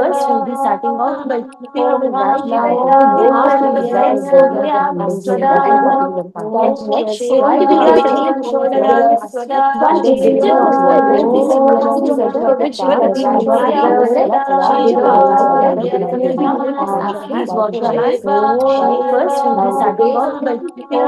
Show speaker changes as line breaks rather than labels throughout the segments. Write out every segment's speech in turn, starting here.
first we'll be starting off by keeping our right hand with both hands on the ground, bending the index finger and popping the thumb. And next, while we are taking one finger of your index finger to the center of the palm and one finger of the left palm to the base of the index finger. And after this, what we do is first first we'll be starting off by keeping our right hand to both our shoulders while bending the knee and gently cupping the palm. And next, we're going to be taking one fingertip of the left finger to the center of the palm as we inhale on the left side. Next, we're going to be implementing the arm she's walking technique. First, we'll be starting off by visualizing the hand to both our shoulders while bending the knee and gently cupping the palm. And next, we're going to be taking one fingertip of the left finger to the center of the palm as we inhale on the left side. Next, we're going to be implementing the arm she's walking technique. First, we'll be starting off by visualizing the hand to both our shoulders while bending the knee and gently cupping the palm. And next, we're going to be taking one fingertip of the left finger to the center of the palm as we inhale on the left side. Next, we're going to be implementing the arm she's walking technique. First, we'll be starting off by visualizing the hand to both our shoulders while bending the knee and gently cupping the palm. And next, we're going to be taking one fingertip of the left finger to the center of the palm as we inhale on the left side. Next, we're going to be implementing the arm she's walking technique. First, we'll be starting off by visualizing the hand to both our shoulders while bending the knee and gently cupping the palm. And next, we're going to be taking one fingertip of the left finger to the center of the palm as we inhale on the left side. Next, we're going to be implementing the arm she's walking technique. First, we'll be starting off by visualizing the hand to both our shoulders while bending the knee and gently cupping the palm. And next, we're going to be taking one fingertip of the left finger to the center of the palm as we inhale on the left side. Next, we're going to be implementing the arm she's walking technique. First, we'll be starting off by visualizing the hand to both our shoulders while bending the knee and gently cupping the palm. And next, we're going to be taking one fingertip of the left finger to the center of the palm as we inhale on the left side. Next, we're going to be implementing the arm she's walking technique. First, we'll be starting off by visualizing the hand to both our shoulders while bending the knee and gently cupping the palm. And next, we're going to be taking one fingertip of the left finger to the center of the palm as we inhale on the left side. Next, we're going to be implementing the arm she's walking technique. First, we'll be starting off by visualizing the hand to both our shoulders while bending the knee and gently cupping the palm. And next, we're going to be taking one fingertip of the left finger to the center of the palm as we inhale on the left side. Next, we're going to be implementing the arm she's walking technique. First, we'll be starting off by visualizing the hand to both our shoulders while bending the knee and gently cupping the palm. And next, we're going to be taking one fingertip of the left finger to the center of the palm as we inhale on the left side. Next, we're going to be implementing the arm she's walking technique. First, we'll be starting off by visualizing the hand to both our shoulders while bending the knee and gently cupping the palm. And next, we're going to be taking one fingertip of the left finger to the center of the palm as we inhale on the left side. Next, we're going to be implementing the arm she's walking technique. First, we'll be starting off by visualizing the hand to both our shoulders while bending the knee and gently cupping the palm. And next, we're going to be taking one fingertip of the left finger to the center of the palm as we inhale on the left side. Next, we're going to be implementing the arm she's walking technique. First, we'll be starting off by visualizing the hand to both our shoulders while bending the knee and gently cupping the palm. And next, we're going to be taking one fingertip of the left finger to the center of the palm as we inhale on the left side. Next, we're going to be implementing the arm she's walking technique. First, we'll be starting off by visualizing the hand to both our shoulders while bending the knee and gently cupping the palm. And next, we're going to be taking one fingertip of the left finger to the center of the palm as we inhale on the left side. Next, we're going to be implementing the arm she's walking technique. First, we'll be starting off by visualizing the hand to both our shoulders while bending the knee and gently cupping the palm. And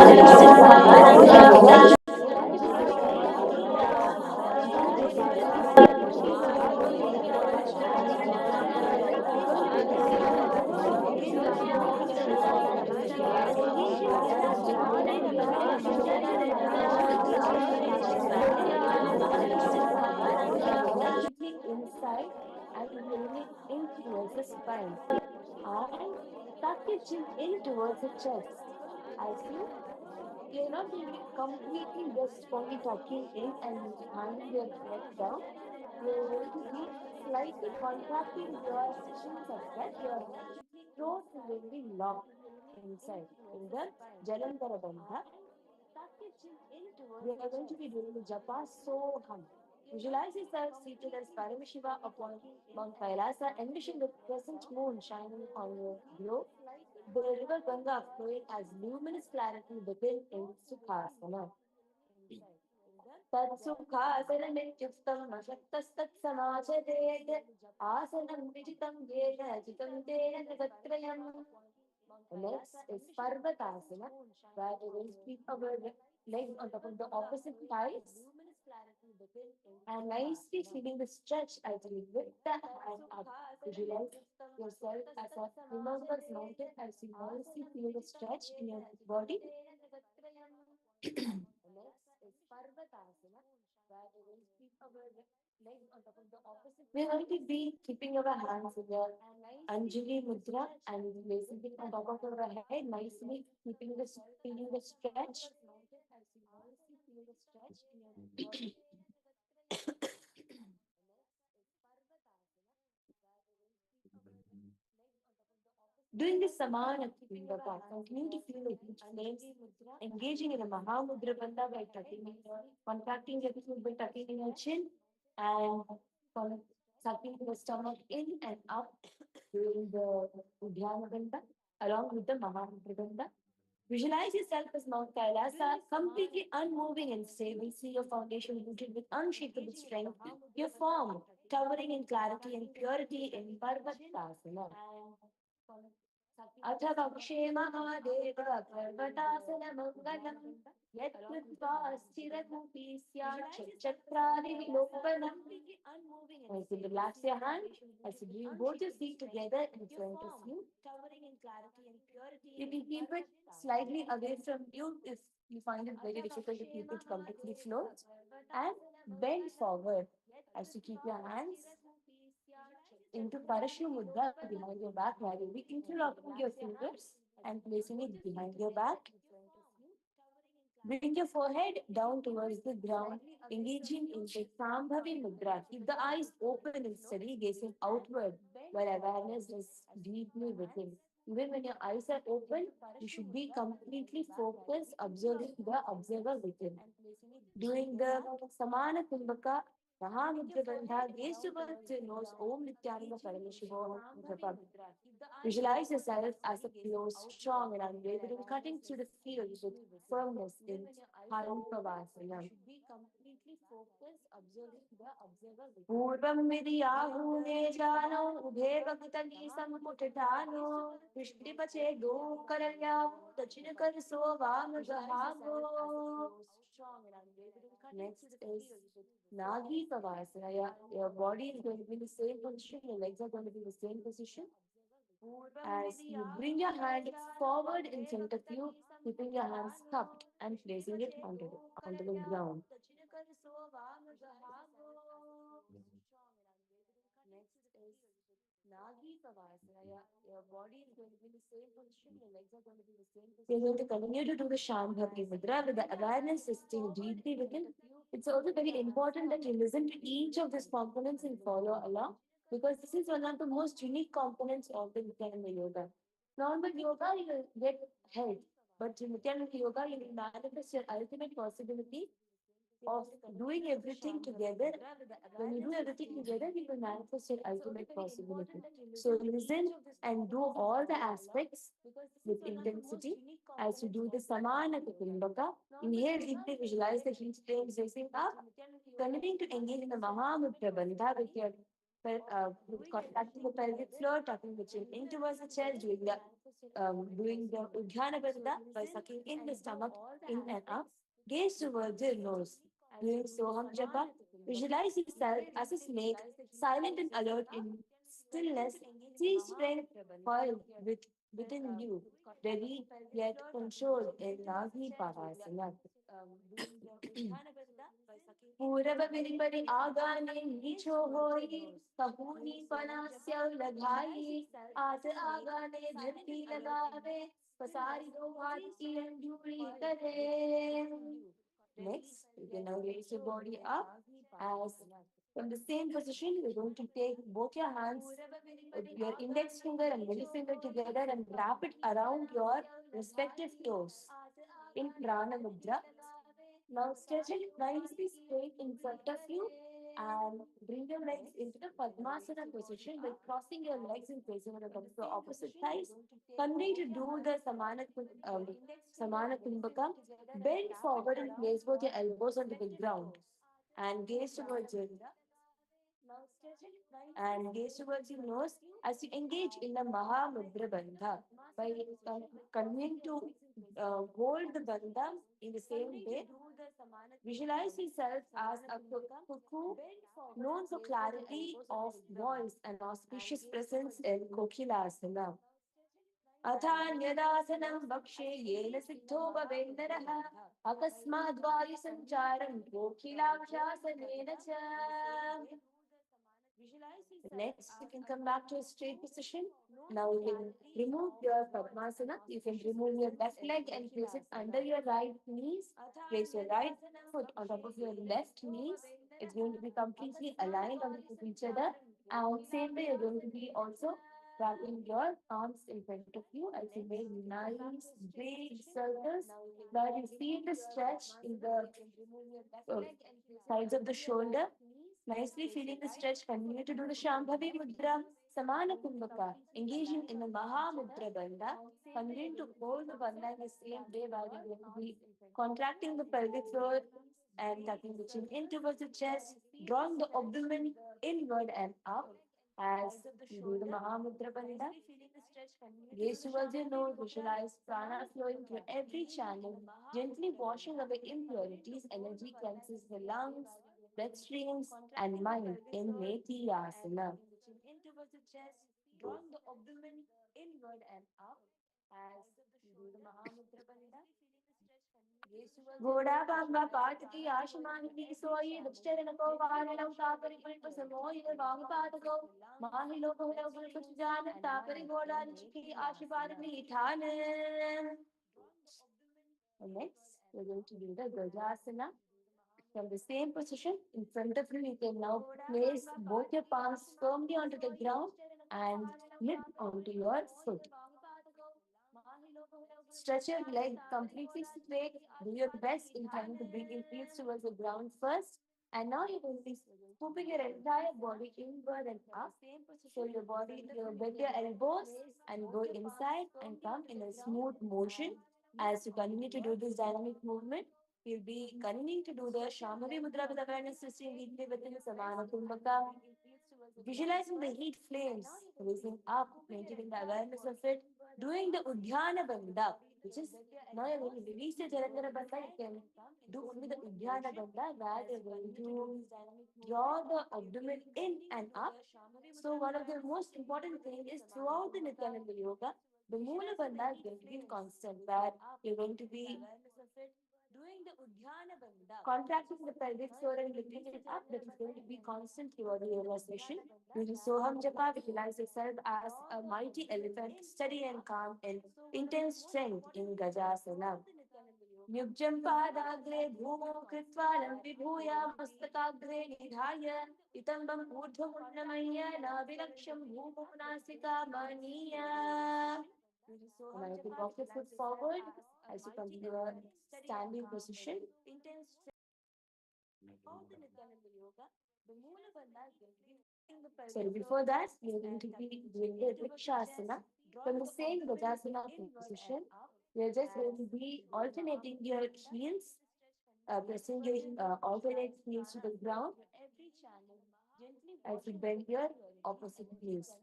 next, inside and rolling in towards the spine. and tuck your chin in towards the chest. As you're not going to be completely just only tucking in and hanging your head down. You're going to be slightly contracting your chin such that your throat will be locked inside in the Jalandhara Bandha. We are going to be doing the japa Soham. Visualize yourself seated as Paramashiva upon Mount Kailasa, envision the crescent moon shining on your globe, the river Ganga flowing as luminous clarity within in Sukhasana. तत्सुखासनमित्युक्तं मशक्तस्तत्समाचरेत् आसनं विजितं येन जितं तेन जगत्त्रयम्. The next is Parvatasana, where we will keep our legs on top of the opposite thighs and nicely feeling the stretch as we lift the hand up. Visualize yourself as a Himalayas mountain as you nicely feel the stretch in your body. We're going to be keeping our hands in the Anjali Mudra and placing it on top of our head, nicely keeping the feeling the stretch. Doing this Samana Pingaka, continue to feel the huge flames, engaging in a Mahamudra Bandha by contracting your feet by tucking in your chin and con- sucking the stomach in and up during the Udhyana Bandha along with the Mahamudra Bandha. Visualize yourself as Mount Kailasa, completely unmoving and stable. See your foundation rooted with unshakable strength. Your form towering in clarity and purity in Parvatasana. अथ वक्षे महादेव पर्वतासनमङ्गलम् यत् कृत्वा स्थिररूपी स्यात् चक्रादिविलोकनम्. As you relax your hand, as you bring both your feet together in front of you, you can keep it slightly away from you if you find it very difficult to keep it completely closed. And bend forward as you keep your hands into Parashnu Mudra behind your back, where you'll be interlocking your fingers and placing it behind your back. Bring your forehead down towards the ground, engaging in the Sambhavi Mudra. Keep the eyes open and steady, gazing outward, where awareness is deeply within. Even when your eyes are open, you should be completely focused, observing the observer within. Doing the Samana Kumbhaka Mahamudra Bandha, gaze towards your nose, Om Nithyananda Paramashivoham Japa. Visualize yourself as a pure, strong, and unwavering, cutting through the field with firmness in Hanukkavasana. पूर्वं विधियाहूने जानो उभे भक्तनी सम्मुटटानो दृष्टिपचे गोकरण्यावो दक्षिणकरसो वामगहावो. Next is Nagi Kavasana. Your body is going to be in the same position, your legs are going to be in the same position. As you bring your hand forward in front of you, keeping your hands cupped and placing it onto the ground. Next is Nagi Kavasana. Your body is going to be in the same position, your legs are going to be in the same position. You're going to continue to do the Shambhavi Mudra with the awareness is still deeply within. It's also very important that you listen to each of these components and follow along, because this is one of the most unique components of the Nityananda Yoga. Normal yoga, you will get help, but in Nityananda Yoga, you will manifest your ultimate possibility of doing everything together. When you do everything together, you will manifest your ultimate possibility. So listen and do all the aspects with intensity as you do the Samana Kumbhaka. Inhale deeply, visualize the heat flames rising up, continuing to engage in the Mahamudra Bandha with your with contacting the pelvic floor, tucking the chin in towards the chest, doing the Udhyana Bandha by sucking in the stomach in and up. Gaze towards your nose. Doing Soham Japa, visualize yourself as a snake, silent and alert in stillness. See strength coiled within you, ready yet controlled in Nagi Pavasana. पूरब विरिपरि आगाने नीचो होई कबूनी पनास्या लगाई आस आगाने धरती लगावे पसारी दो हाथ की अंजूरी करे. Next, you can now raise your body up as from the same position. You're going to take both your hands, your index finger and middle finger together and wrap it around your respective toes in Prana Mudra. Now stretch it nicely straight in front of you and bring your legs into the Padmasana position by crossing your legs and facing on the opposite thighs. Continue to do the Samana Kumbhaka. Bend forward and place both your elbows onto the ground and gaze towards your nose as you engage in the Maha Mudra Bandha. By continuing to hold the bandha in the same way, visualize yourself as a cuckoo known for clarity of voice and auspicious presence in Kokilasana. अथान्यदासनं वक्ष्ये येन सिद्धो भवेन्नरः अकस्माद्वायुसञ्चारं कोकिलाक्षासनेन च. Next, you can come back to a straight position. Now you can remove your Padmasana. You can remove your left leg and place it under your right knees. Place your right foot on top of your left knees. It's going to be completely aligned on top of each other. And same way, you're going to be also wrapping your arms in front of you as you make nice big circles. Now you feel the stretch in the uh, sides of the shoulder. Nicely feeling the stretch, continue to do the Shambhavi Mudra, Samana Kumbhaka, engaging in the Maha Mudra Bandha. Continue to hold the bandha in the same way while you're going to be contracting the pelvic floor and tucking the chin in towards the chest, drawing the abdomen inward and up as you do the Maha Mudra Bandha. Gaze towards your nose, visualize prana flowing through every channel, gently washing away impurities. Energy cleanses the lungs, bloodstreams, and mind in Nithyananda. Drawing the abdomen inward and up as you do the Mahamudra Bandha. घोड़ा बांगा पाट की आशमानी सोई दुष्चरण को वारणम तापरि पुष्प समोय वांग पात को माहि लोक हो कुछ जान तापरि घोड़ा निचकी आशमानी ठान. Next, we're going to do the Gajasana. From the same position in front of you, you can now place both your palms firmly onto the ground and lid onto your foot. Stretch your leg completely straight. Do your best in trying to bring your heels towards the ground first. And now you're going to be scooping your entire body inward and up. So your body, you bend your elbows and go inside and come in a smooth motion. As you continue to do this dynamic movement, you'll be continuing to do the Shambhavi Mudra with awareness system deeply within the Samana Kumbhaka. Visualizing the heat flames rising up, maintaining the awareness of it, doing the Udhyana Bandha, which is now you're going to release the Jalandhara Bandha, you can do only the Udhyana Bandha, where you're going to draw the abdomen in and up. So one of the most important things is throughout the Nithyananda Yoga, the Moola Bandha is going to be constant, where you're going to be contracting the pelvic floor and lifting it up, that is going to be constant throughout the yoga session. Using Soham Japa, visualize yourself as a mighty elephant, steady and calm and intense strength in Gajasana. Yujjam padagre bhumo kritvalam vibhuya mastakagre nidhaya itambam urdhvamunnamaya navilaksham bhumo nasika maniya. Now you can walk your foot forward as you come to your standing position. So before that, you're going to be doing the Rikshasana. From the same Gajasana position, you're just going to be alternating your heels, pressing your alternate heels to the ground as you bend your opposite heels.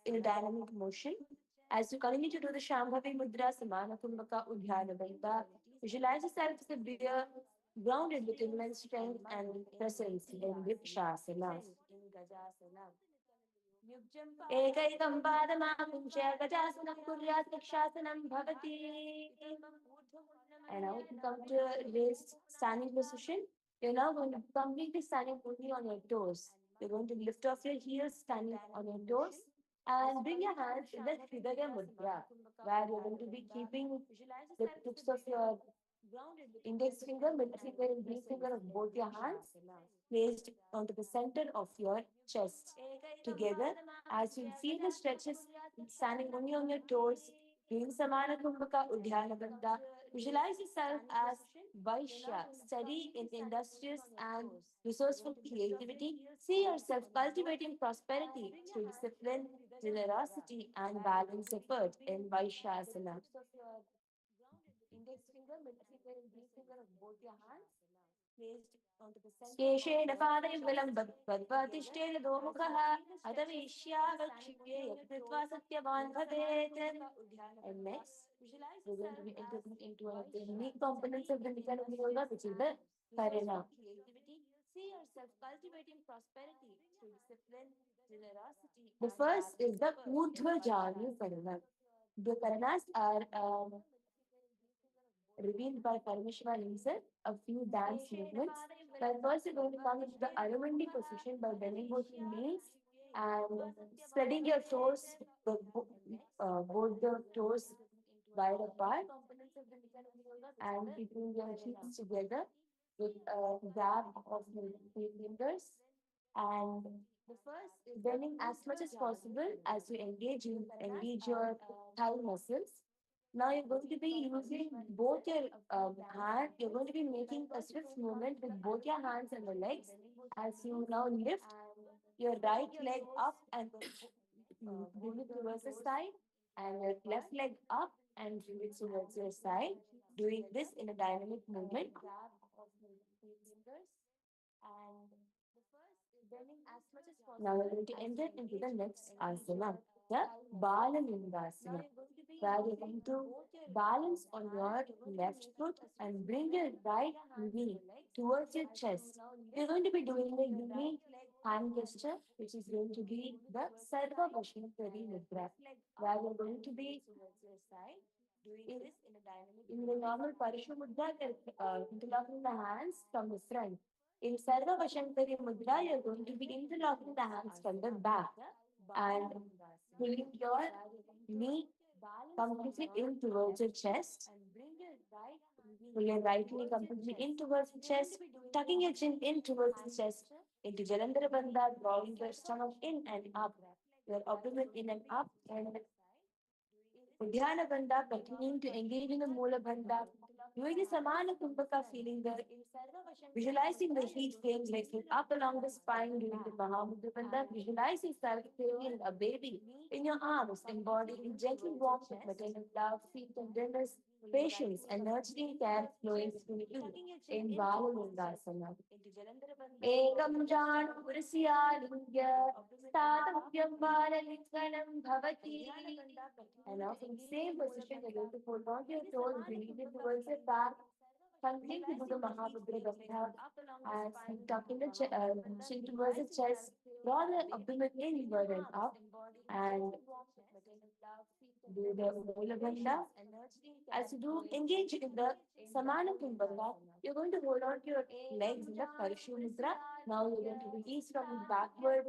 In a dynamic motion, as you continue to do the Shambhavi Mudra, Samana Kumbhaka, Udhyana Bandha, visualize yourself as a bear grounded with immense strength and presence in Vikshasana. एकैकं पादमाकुञ्च गजासनं कुर्यात् वृक्षासनं भवति. And now you come to a raised standing position. You're now going to be completely standing only on your toes. You're going to lift off your heels, standing on your toes, and bring your hands in the Hridaya Mudra, where you're going to be keeping the tips of your index finger, middle finger, and ring finger of both your hands placed onto the center of your chest. Together, as you feel the stretches standing only on your toes, doing Samana Kumbhaka Udhyana Bandha, visualize yourself as Vaishya, steady in industrious and resourceful creativity. See yourself cultivating prosperity through discipline, generosity, and balanced effort in Vaishyasana. Index finger, middle finger, and ring finger of both your hands placed onto the center. केशेन पादयुगलं बद्ध्वातिष्ठेन दोमुखः अथ वेश्यावक्षिप्ये यत्कृत्वा सत्यवान् भवेत्. And next, we're going to be entering into one of the unique components of the Nithyananda Yoga, which is the Karana. See yourself cultivating prosperity through discipline, generosity. The first is the Urdhva Janu Karana. The Karanas are revealed by Parameshwar himself, a few dance movements. But first, you're going to come into the Aravandi position by bending both your knees and spreading your toes, both the toes wide apart, and keeping your heels together with a grab of your fingers and bending as much as possible as you engage your thigh muscles. Now you're going to be using both your hand. You're going to be making a swift movement with both your hands and the legs as you now lift your right leg up and bring it towards the side, and your left leg up and bring it towards your side. Doing this in a dynamic movement. Now we're going to enter into the next asana, the Balanindasana, where you're going to balance on your left foot and bring your right knee towards your chest. You're going to be doing a unique hand gesture, which is going to be the Sarva Vashantari Mudra, where you're going to be in, in the normal Parishu Mudra, interlocking the hands from the front. In Sarva Vashantari Mudra, you're going to be interlocking the hands from the back and pulling your knee completely in towards your chest. Pull your right knee completely in towards the chest, tucking your chin in towards the chest, into Jalandhara Bandha, drawing your stomach in and up, your abdomen in and up, and Udhyana Bandha, continuing to engage in the Mula Bandha, doing the Samana Kumbhaka, feeling the visualizing the heat flames racing up along the spine during the Mahamudra Bandha. Visualize yourself carrying a baby in your arms, embodying gentle warmth of maternal love, sweet tenderness, patience, and nurturing care flowing through you in Balanindasana. Ekam Janurasyalinga Stadavyam Balalinganam Bhavati. And now from the same position, you're going to hold on to your toes, release it towards your back, continue to do the Mahamudra Bandha as you tuck in the chin towards the chest, draw the abdomen inward and up, and do the Mula Bandha. As you do engage in the Samana Kumbhaka, you're going to hold on to your legs in the Parshu Mudra. Now you're going to release from backward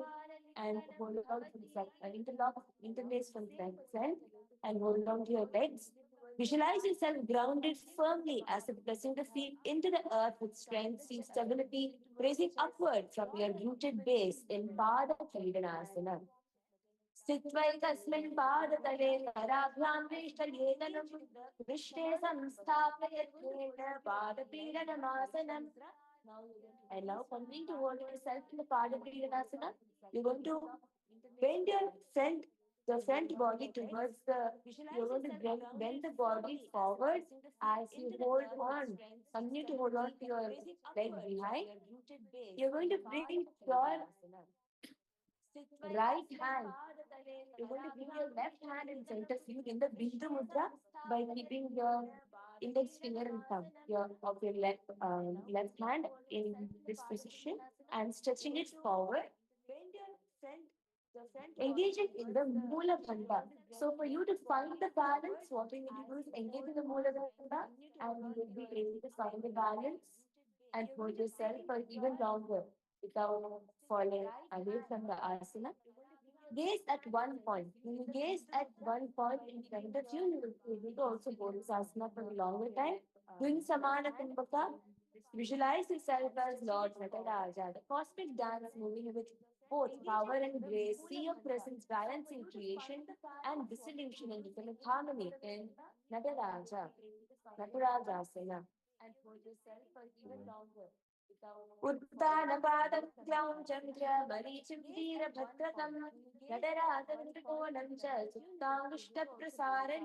and hold on to the interlock, interlace from front and hold on to your legs. Visualize yourself grounded firmly as if pressing the feet into the earth with strength, see stability, raising upward from your rooted base in Pada Kridanasana. स्थित्वैकस्मिन् पादतले कराभ्यां वेष्टलेदनं विष्टे संस्थापयत्वेन पादपीडनमासनम्. And now coming to hold yourself in the Padapiridanasana, you're going to bend your the front body towards you're going to bend the body forward as you hold on. Continue to hold on to your leg behind. You're going to bring your right hand. You're going to bring your left hand in front of you in the Bindu Mudra by keeping your index finger and thumb of your left hand in this position and stretching it forward. engaging in the Mula Bandha. So for you to find the balance, what you need to do is engage in the Mula Bandha and you will be able to find the balance and hold yourself for even longer without falling away from the asana. Gaze at one point. When you gaze at one point in front of you, you will be able to also hold this asana for a longer time. Doing Samana Kumbhaka, visualize yourself as Lord Nataraja, the cosmic dance moving with both power and grace. See your presence balancing creation and dissolution in different harmony in Nataraja, Natarajasana. And hold yourself for even longer. उत्तानपादं क्लौञ्चं च मरीचिं वीरभद्रकं नटराजं त्रिकोणं च सुप्ताङ्गुष्टप्रसारणे.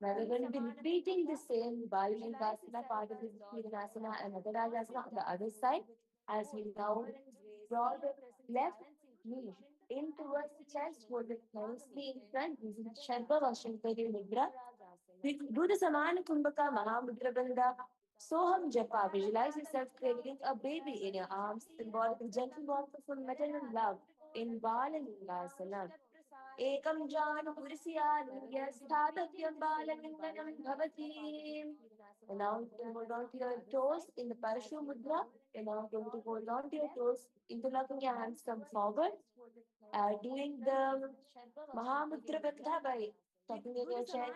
Now we're going to be repeating the same Balangasana part of this Kirtanasana and Nagarajasana on the other side as we now draw the left knee in towards the chest, hold it nicely in front using Sharpa Vashankari Mudra. We do the Samana Kumbhaka Mahamudra Bandha. Soham Japa, visualize yourself cradling a baby in your arms, symbolic of gentle warmth of maternal love in Balangasana. एकं जानुपुरस्यानुय स्थातव्यं बाललिङ्गनं भवति. And now you hold on to your toes in the Parashu Mudra. And now going to hold on to your toes, interlocking your hands come forward. Doing the Mahamudra Bandha by tucking in your chin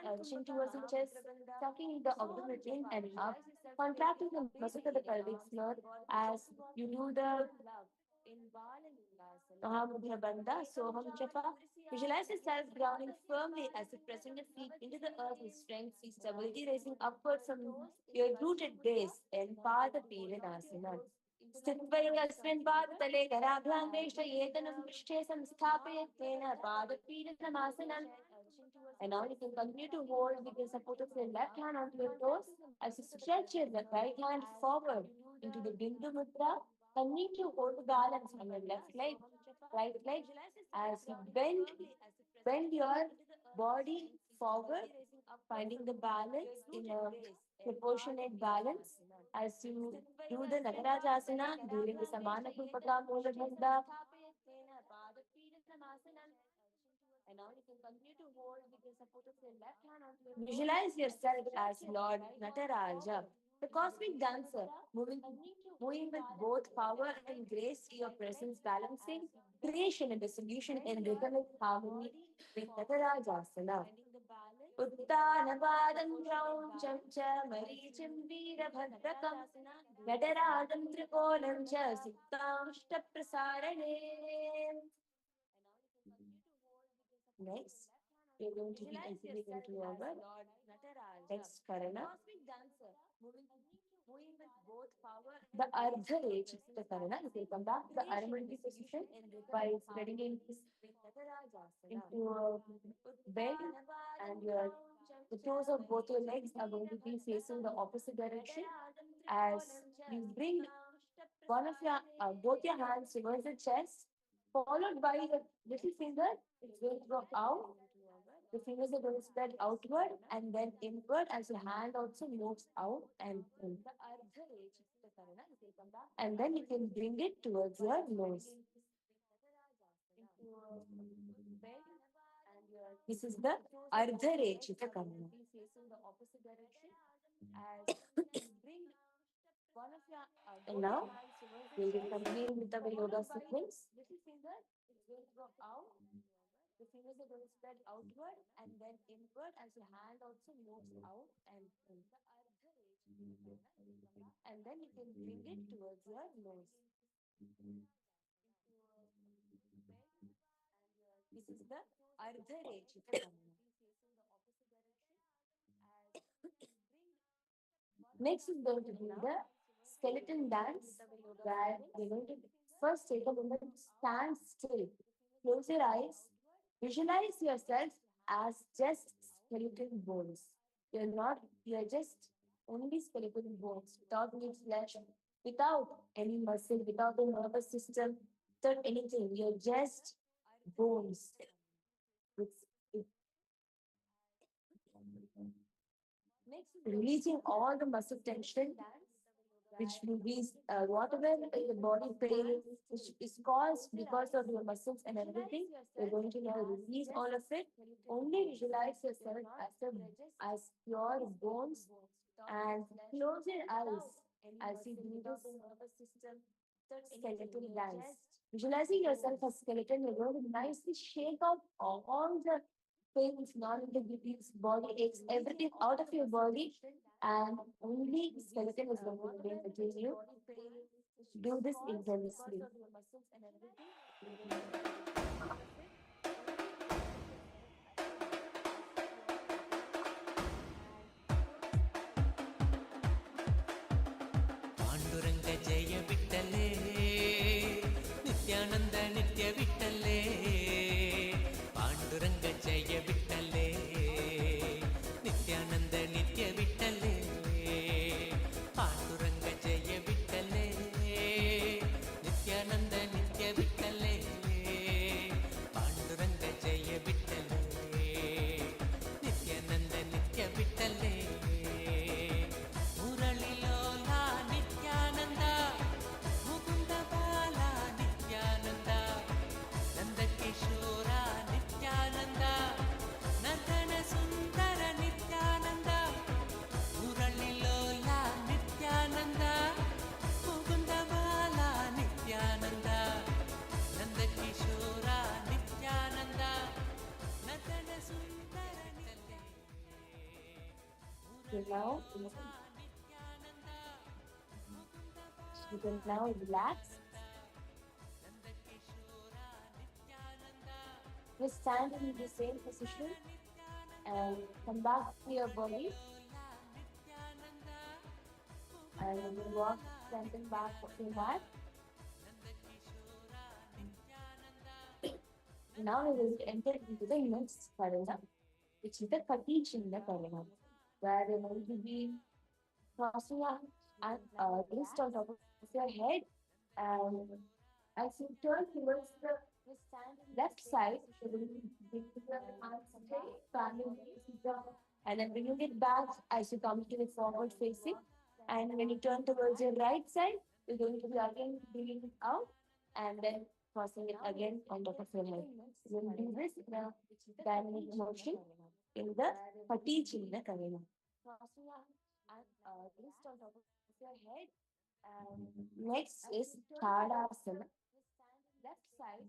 towards your chest, tucking the abdomen in and up, contracting the muscles of the pelvic floor as you do the Mahamudra Bandha, Soham Japa. Visualize yourself grounding firmly as you press your feet into the earth with strength, see stability rising upward from your rooted base and Pada Pidasana. स्थित्वैकस्मिन् पादतले कराभ्यां वेष्टयेतनं पृष्ठे संस्थापयत्तेन पादपीडनमासनम्. And now you can continue to hold with the support of your left hand onto your toes as you stretch your right hand forward into the Bindu Mudra. Continue to hold the balance on your left leg, right leg as you bend your body forward, finding the balance in a proportionate balance as you do the Nagarajasana during the Samana Kulpaka Mula Bandha. And now you can continue to hold with the support of your left hand onto your visualize yourself as Lord Nataraja, the cosmic dancer, moving with both power and grace, your presence balancing creation and dissolution in rhythmic harmony with Natarajasana. उत्तानपादं क्रौञ्चं च मरीचिं वीरभद्रकं नटराजं त्रिकोणं च सुप्तांष्टप्रसारणे. Next, we're going to be entering into our next Karana. The Ardha Rechita Karana. You will come back to the Aramandi position by spreading into a bend and the toes of both your legs are going to be facing the opposite direction as you bring one of your both your hands towards the chest, followed by the little finger. It's going to go out. The fingers are going to spread outward and then inward as your hand also moves out and in. And then you can bring it towards your nose. This is the Ardha Rechita Karana. And now we'll be continuing with our yoga sequence. The fingers are going to spread outward and then inward as your hand also moves out and in. And then you can bring it towards your nose. This is the Ardha Rechita Karana. Next is going to be the skeleton dance, where we're going to first take a moment to stand still. Close your eyes. Visualize yourself as just skeleton bones. You're just only skeleton bones, without any flesh, without any muscle, without a nervous system, without anything. You're just bones. It's releasing all the muscle tension which release whatever the body pain which is caused because of your muscles and everything. You're going to now release all of it. Only visualize yourself as pure bones and close your eyes as you do this skeletal dance. Visualizing yourself as skeleton, you're going to nicely shake out all the pains, non-integrities, body aches, everything out of your body, and only skeleton is going to remain between you. Do this intensely.
Panduranga ಜಯ ಬಿಟ್ಟಲೇ ನಿತ್ಯಾನಂದ ನಿತ್ಯ ಬಿಟ್ಟಲೇ ಪಾಂಡುರಂಗ ಜಯ ಬಿಟ್ಟಲೇ ನಿತ್ಯಾನಂದ ನಿತ್ಯ ಬಿಟ್ಟಲೇ ಪಾಂಡುರಂಗ ಜಯ ಬಿಟ್ಟಲೇ ನಿತ್ಯಾನಂದ ನಿತ್ಯ ಬಿಟ್ಟಲೇ ಪಾಂಡುರಂಗ ಜಯ ಬಿಟ್ಟಲೇ ನಿತ್ಯಾನಂದ ನಿತ್ಯ ಬಿಟ್ಟಲೇ ಮುರಳಿಲೋಲ ನಿತ್ಯಾನಂದ ಮುಕುಂದ ಬಾಲ ನಿತ್ಯಾನಂದ ನಂದಕಿಶೋರ ನಿತ್ಯಾನಂದ ನರ್ತನ ಸುಂದರ ನಿತ್ಯಾನಂದ ಮುರಳಿಲೋಲ ನಿತ್ಯಾನಂದ ಮುಕುಂದ ಬಾಲ ನಿತ್ಯಾನಂದ ನಂದಕಿಶೋರ ನಿತ್ಯಾನಂದ ನರ್ತನ ಸುಂದರ
So now, you can now relax. Just stand in the same position and come back to your body. And you will walk strengthen back of your mat. Now we will enter into the next karana, which is the Kati Chinda karana, where you will be crossing your wrist on top of your head, and as you turn towards the left side, you will bring your arms straight, family down, and then bringing it back as you come to the forward facing. And when you turn towards your right side, you're going to be again bringing it out and then crossing it again on top of your head. You will do this in a dynamic motion in the Pati Chinna Karana. Crossing your wrist on top of your head. And next is Tadasana. Left side,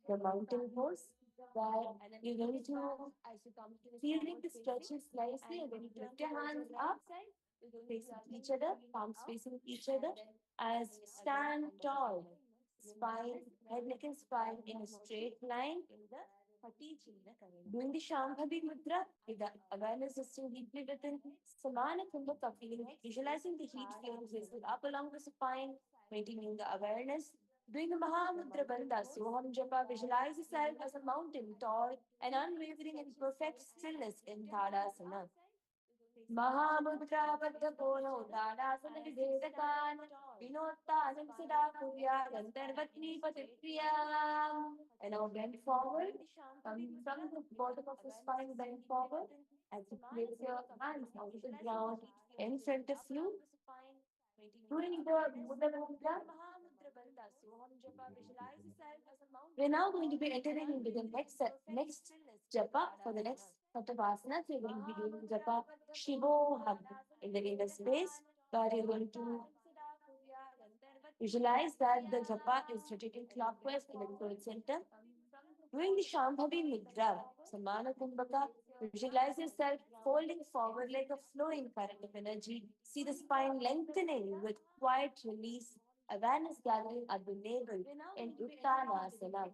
the mountain pose, where you're going to feeling the stretches nicely, and when you lift your hands up, facing each other, palms facing each other, as stand tall, spine, head, neck, and spine in a straight line. Doing the Shambhavi Mudra with the awareness resting deeply within Samana Kumbhaka, feeling, visualizing the heat flowing up along the spine, maintaining the awareness. Doing the Mahamudra Bandha, Soham Japa, visualize yourself as a mountain, tall and unwavering in perfect stillness in Tadasana. महामुद्राबद्धकोणो दानासनविभेदकान् विनोत्तानं सदा कुर्यादन्तर्वत्नीपतिप्रियाम्. And now bend forward, from the bottom of the spine, bend forward as you place your hands on the ground in front of you. Doing the Mudra Mudra. We're now going to be entering into the next japa for the next set of asanas. We're going to be doing japa Shivoham in the inner space, where you're going to visualize that the japa is rotating clockwise in the third center. Doing the Shambhavi Mudra, Samana Kumbhaka, visualize yourself folding forward like a flowing current of energy. See the spine lengthening with quiet release, awareness gathering at the navel in Uttanasana.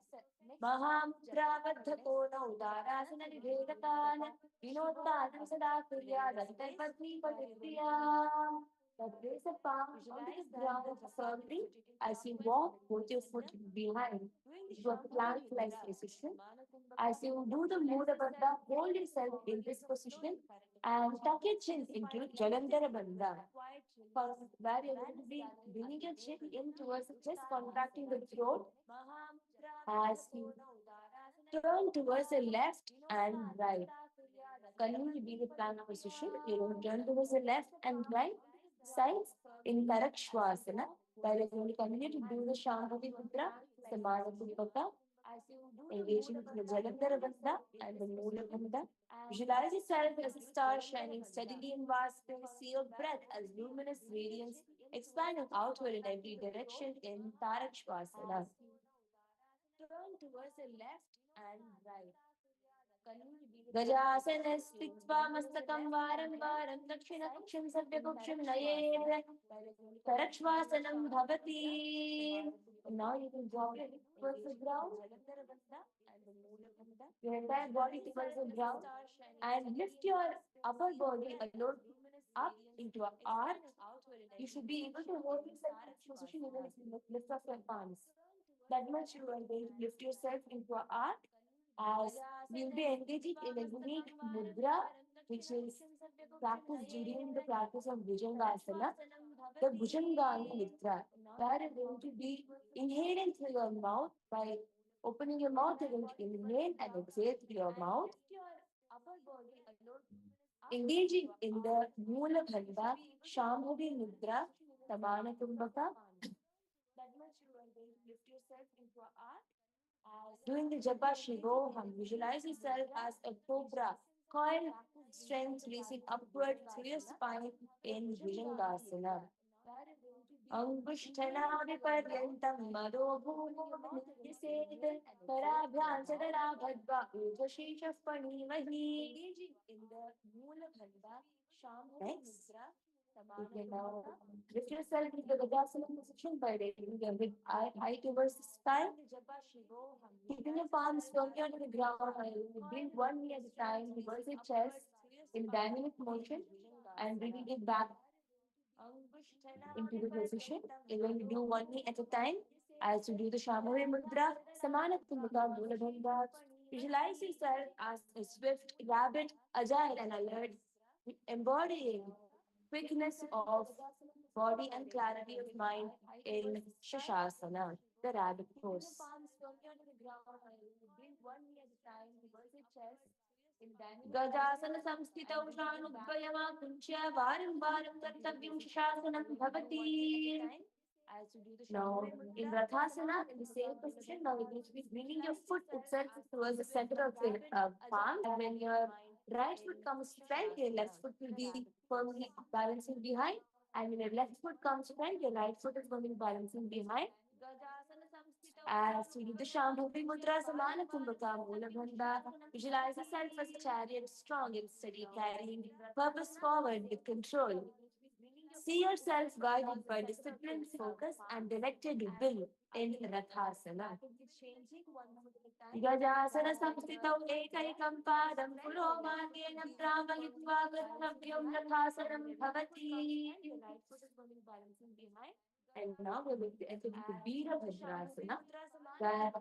Mahamudravadhakono Uddarasana Vivekatana Vinottanam Sada Kuryadantarpatni Padriya. Place a palm onto the ground firmly as you walk with your foot behind into a plant-like position. As you do the Mudra Bandha, hold yourself in this position and tuck your chin into Jalandhara Bandha. Where you're going to be bringing your chin in towards the chest, contracting the throat as you turn towards the left and right. Continue to be the plank position. You're going to turn towards the left and right. exercise in Tarakshvasana, where you're going to continue to do the Shambhavi Mudra, Samana Kumbhaka, engaging with the Jalandhara Bandha and the Moola Bandha. Visualize yourself as a star shining steadily in vast space. See your breath as luminous radiance expanding outward in every direction in Tarakshvasana. Turn towards the left and right. गजासनस्थित्वा मस्तकं वारं वारं दक्षिणपक्षं सव्यपक्षं नयेत् करक्ष्वासनं भवति. Now you can drop your hips towards the ground, your entire body towards the ground, and lift your upper body alone up into an arc. You should be able to hold yourself in this position even if you lift off your palms. That much you are going to lift yourself into an arc as we'll be engaging in a unique mudra, which is practiced during the practice of Bhujangasana, the Bhujangana Mudra, where you're going to be inhaling through your mouth by opening your mouth, you're going to inhale and exhale through your mouth, engaging in the Moola Bhandha, Shambhavi Mudra, Samana Kumbhaka. That much you are going to lift yourself into an arc. Doing the Japa Shivoham, visualize yourself as a cobra, coil strength releasing upward through your spine in Bhujangasana. Angushthanaviparyantam madhobhumodhyased parabhyam chadaraghadva ujasheshah panivahi. Next, you can now lift yourself into the Gajasana position by raising your hip high towards the sky. Keeping your palms firmly onto the ground while you bring one knee at a time towards your chest in dynamic motion and bringing it back into the position. You're going to do one knee at a time as you do the Shambhavi Mudra, Samana Kumbhaka, Moola Bandha. Visualize yourself as a swift, rapid, agile, and alert, embodying quickness of body and clarity of mind in Shashasana, the rabbit pose. गजासन संस्थितौ शानुद्वयमाकुञ्च्य वारं वारं कर्तव्यं शासनं भवति. Now, in Rathasana, in the same position, now you're going to be bringing your foot itself towards the center of your palm. And when your right foot comes front, your left foot will be firmly balancing behind. And when your left foot comes front, your right foot is going to be balancing behind. As we do the Shambhavi Mudra Samana Kumbhaka Moola Bandha, visualize yourself as a chariot, strong and steady, carrying purpose forward with control. See yourself guided by discipline, focus, and directed will in Rathasana. Gajasana samstitau ekaikam padam puromargena brahmayitva garbhyam Rathasanam bhavati. And now we're going to enter into Virabhadrasana, where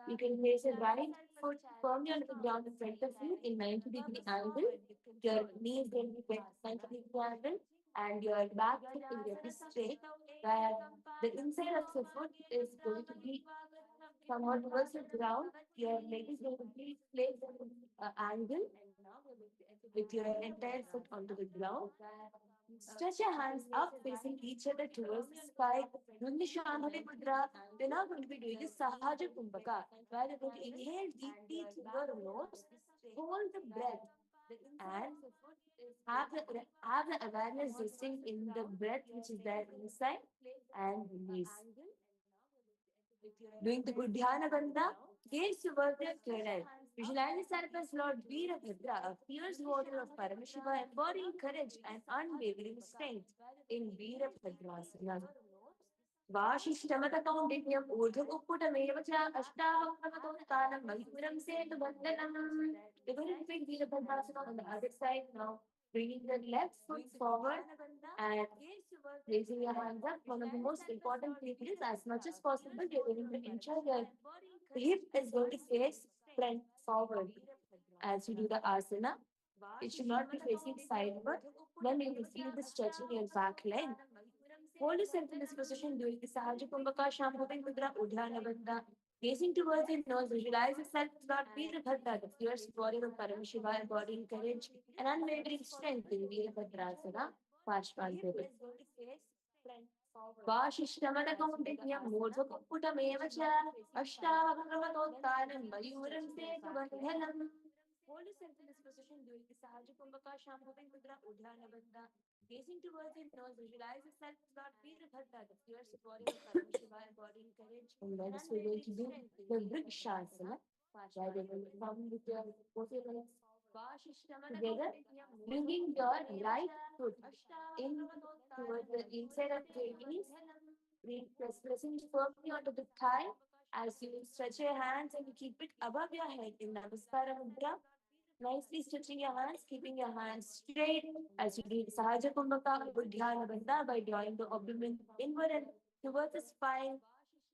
you can place your right foot firmly on the ground in front of you in 90-degree angle. Your knee is going to be bent 90-degree angle, and your back foot will be straight, where the inside of your foot is going to be somewhat towards the ground. Your leg is going to be placed at an angle with your entire foot onto the ground. Stretch your hands up facing each other towards the sky. Doing the Shambhavi Mudra, we're now going to be doing the Sahaja Kumbhaka, where you're going to inhale deeply through your nose, hold the breath, and have the awareness resting in the breath which is there inside and release. Doing the Uddiyana Bandha, gaze towards the cradle. Visualize yourself as Lord Veerabhadra, a fierce warrior of Paramashiva, embodying courage and unwavering strength in Veerabhadrasana. Vashishtamatakauண்டிnyam urdhvukkutameva cha ashtavakramatottalam mayuram setubandhanam. We're going to take Veerabhadrasana on the other side now, bringing the left foot forward and raising your hands up. One of the most important things is, as much as possible, you're going to ensure your hip is going to face front forward as you do the asana. It should not be facing sideward. Then you will feel the stretching in your back leg. Hold yourself in this position doing the Sahaja Kumbhaka, Shambhavi Mudra, Uddiyana Bandha. Gazing towards your nose, visualize yourself as Lord Veerabhadra, the fierce warrior of Paramashiva, embodying courage and unwavering strength in Veerabhadrasana. Pashpanti. Vashishthamanakauண்டிnyam modhakuputameva cha ashtavakravatottaram mayuram setubandhanam. Hold yourself in this position during the Sahaja Kumbhaka Shambhavi Mudra Udhana Bandha. Gazing towards your nose, visualize yourself as Lord Veerbhadra, the fierce warrior of Parameshwara, embodying courage. And then we're going to do the Vrikshasana. Right, we will come with your both your legs together, bringing your right foot in towards the inside of your knees, pressing it firmly onto the thigh as you stretch your hands and you keep it above your head in Namaskara Mudra. Nicely stretching your hands, keeping your hands straight as you do Sahaja Kumbhaka Udhyana Bandha by drawing the abdomen inward and towards the spine.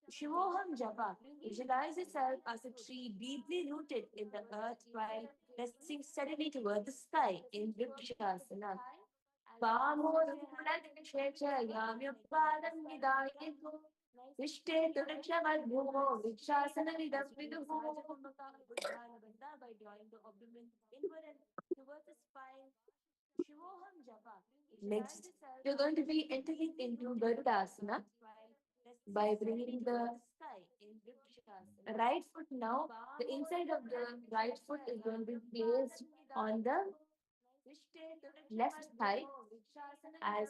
Shivoham Japa. Visualize yourself as a tree deeply rooted in the earth while resting steadily toward the sky in Vrikshasana. Pamodukulakshetrayamyapadam vidayetu Vishte Turichavadbhumo Vikshasana Vidaviduhu. By drawing the abdomen inward and towards the spine. Shivoham Japa. Next, you're going to be entering into Garudasana by bringing the right foot now. The inside of the right foot is going to be placed on the left thigh as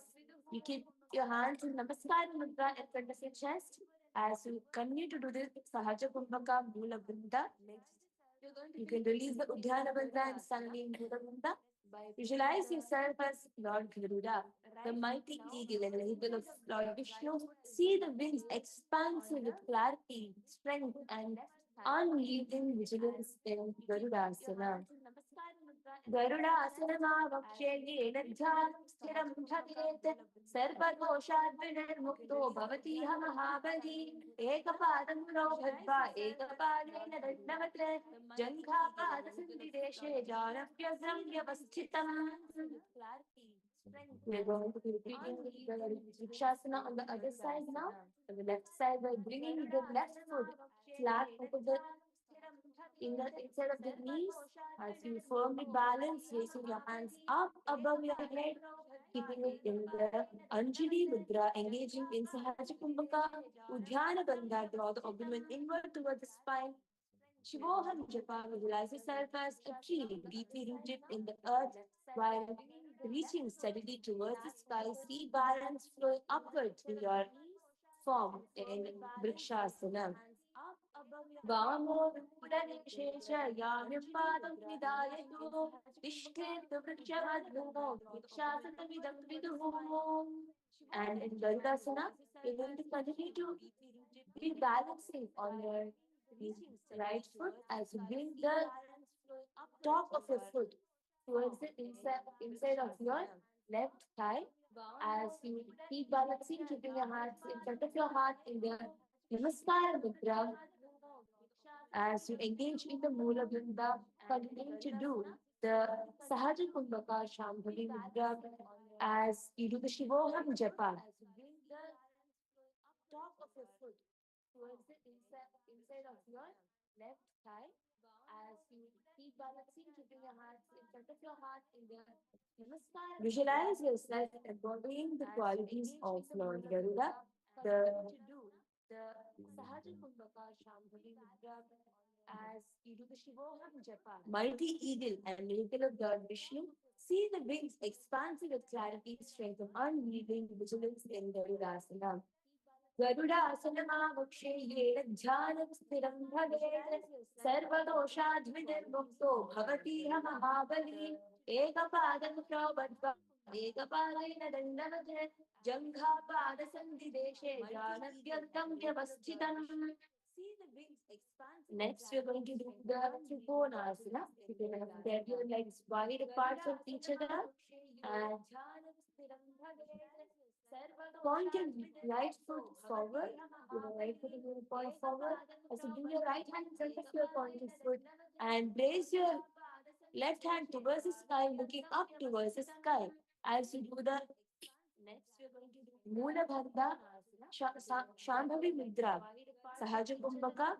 you keep your hands in Namaskar Mudra in front of your chest. As you continue to do this Sahaja Kumbhaka Mula Bandha, you can release the Udhyana Bandha and suddenly in Mula Bandha. Visualize yourself as Lord Garuda, the mighty eagle and vehicle of Lord Vishnu. See the wings expansive with clarity, strength, and unyielding vigilance in Garudasana. Garudasana येन ध्यानं स्थिरं भवेत् सर्वदोषाद्विनिर्मुक्तो भवति ह महाबली एकपादं रोहद्वा एकपादेन दण्डवत् जङ्घापादसन्निदेशे जानव्यग्रं व्यवस्थितम्. We're going to be repeating the Vrikshasana on the other side now. On the left side, by bringing the left foot flat over the in the inside of the knees as you firmly balance, raising your hands up above your head, keeping it in the Anjali Mudra, engaging in Sahaja Kumbhaka, Udhyana Bandha, draw the abdomen inward toward the spine. Shivoham Japa, visualize yourself as a tree deeply rooted in the earth while reaching steadily towards the sky. See balance flowing upward through your form in Vrikshasana. Vamovipuranesheshayamyapadam vidayatu Vishketu vrikshavadumo Vikshasatamitam viduhu. And in Garudasana, you're going to continue to be balancing on your right foot as you bring the top of your foot towards the inside of your left thigh as you keep balancing, keeping your hands in front of your heart in the Namaskara Mudra. As you engage in the Mula Vrinda, continue to do the Sahaja Kumbhaka Shambhavi Mudra as you do the Shivoham Japa. Top of your foot towards the inside of your left thigh as you keep balancing, keeping your hands in front of your heart in the Namaskar. Visualize yourself embodying the qualities of Lord Garuda, the Sahaja Kumbhaka Shambhavi Mudra as you do the Shivoham Japa. Mighty eagle and vehicle of God Vishnu, see the wings expansive with clarity, strength, and unweaving vigilance in Garudasana. गरुडासनमामुक्षे येन ध्यानं स्थिरं भवेत् सर्वदोषाद्विनिर्मुक्तो भवति ह महाबली एकपादं प्रबद्ध्वा एकपादेन दण्डवत् जङ्घापादसन्धिदेशे जानव्यर्थं व्यवस्थितम्. Next, we're going to do the Trikonasana. You're going to get your legs wide apart from each other and point your right foot forward. Your right foot is going to point forward. As you bring your right hand in front of your pointed foot and place your left hand towards the sky, looking up towards the sky. As you do the Mula Bandha Shambhavi Mudra, Sahaja Kumbhaka.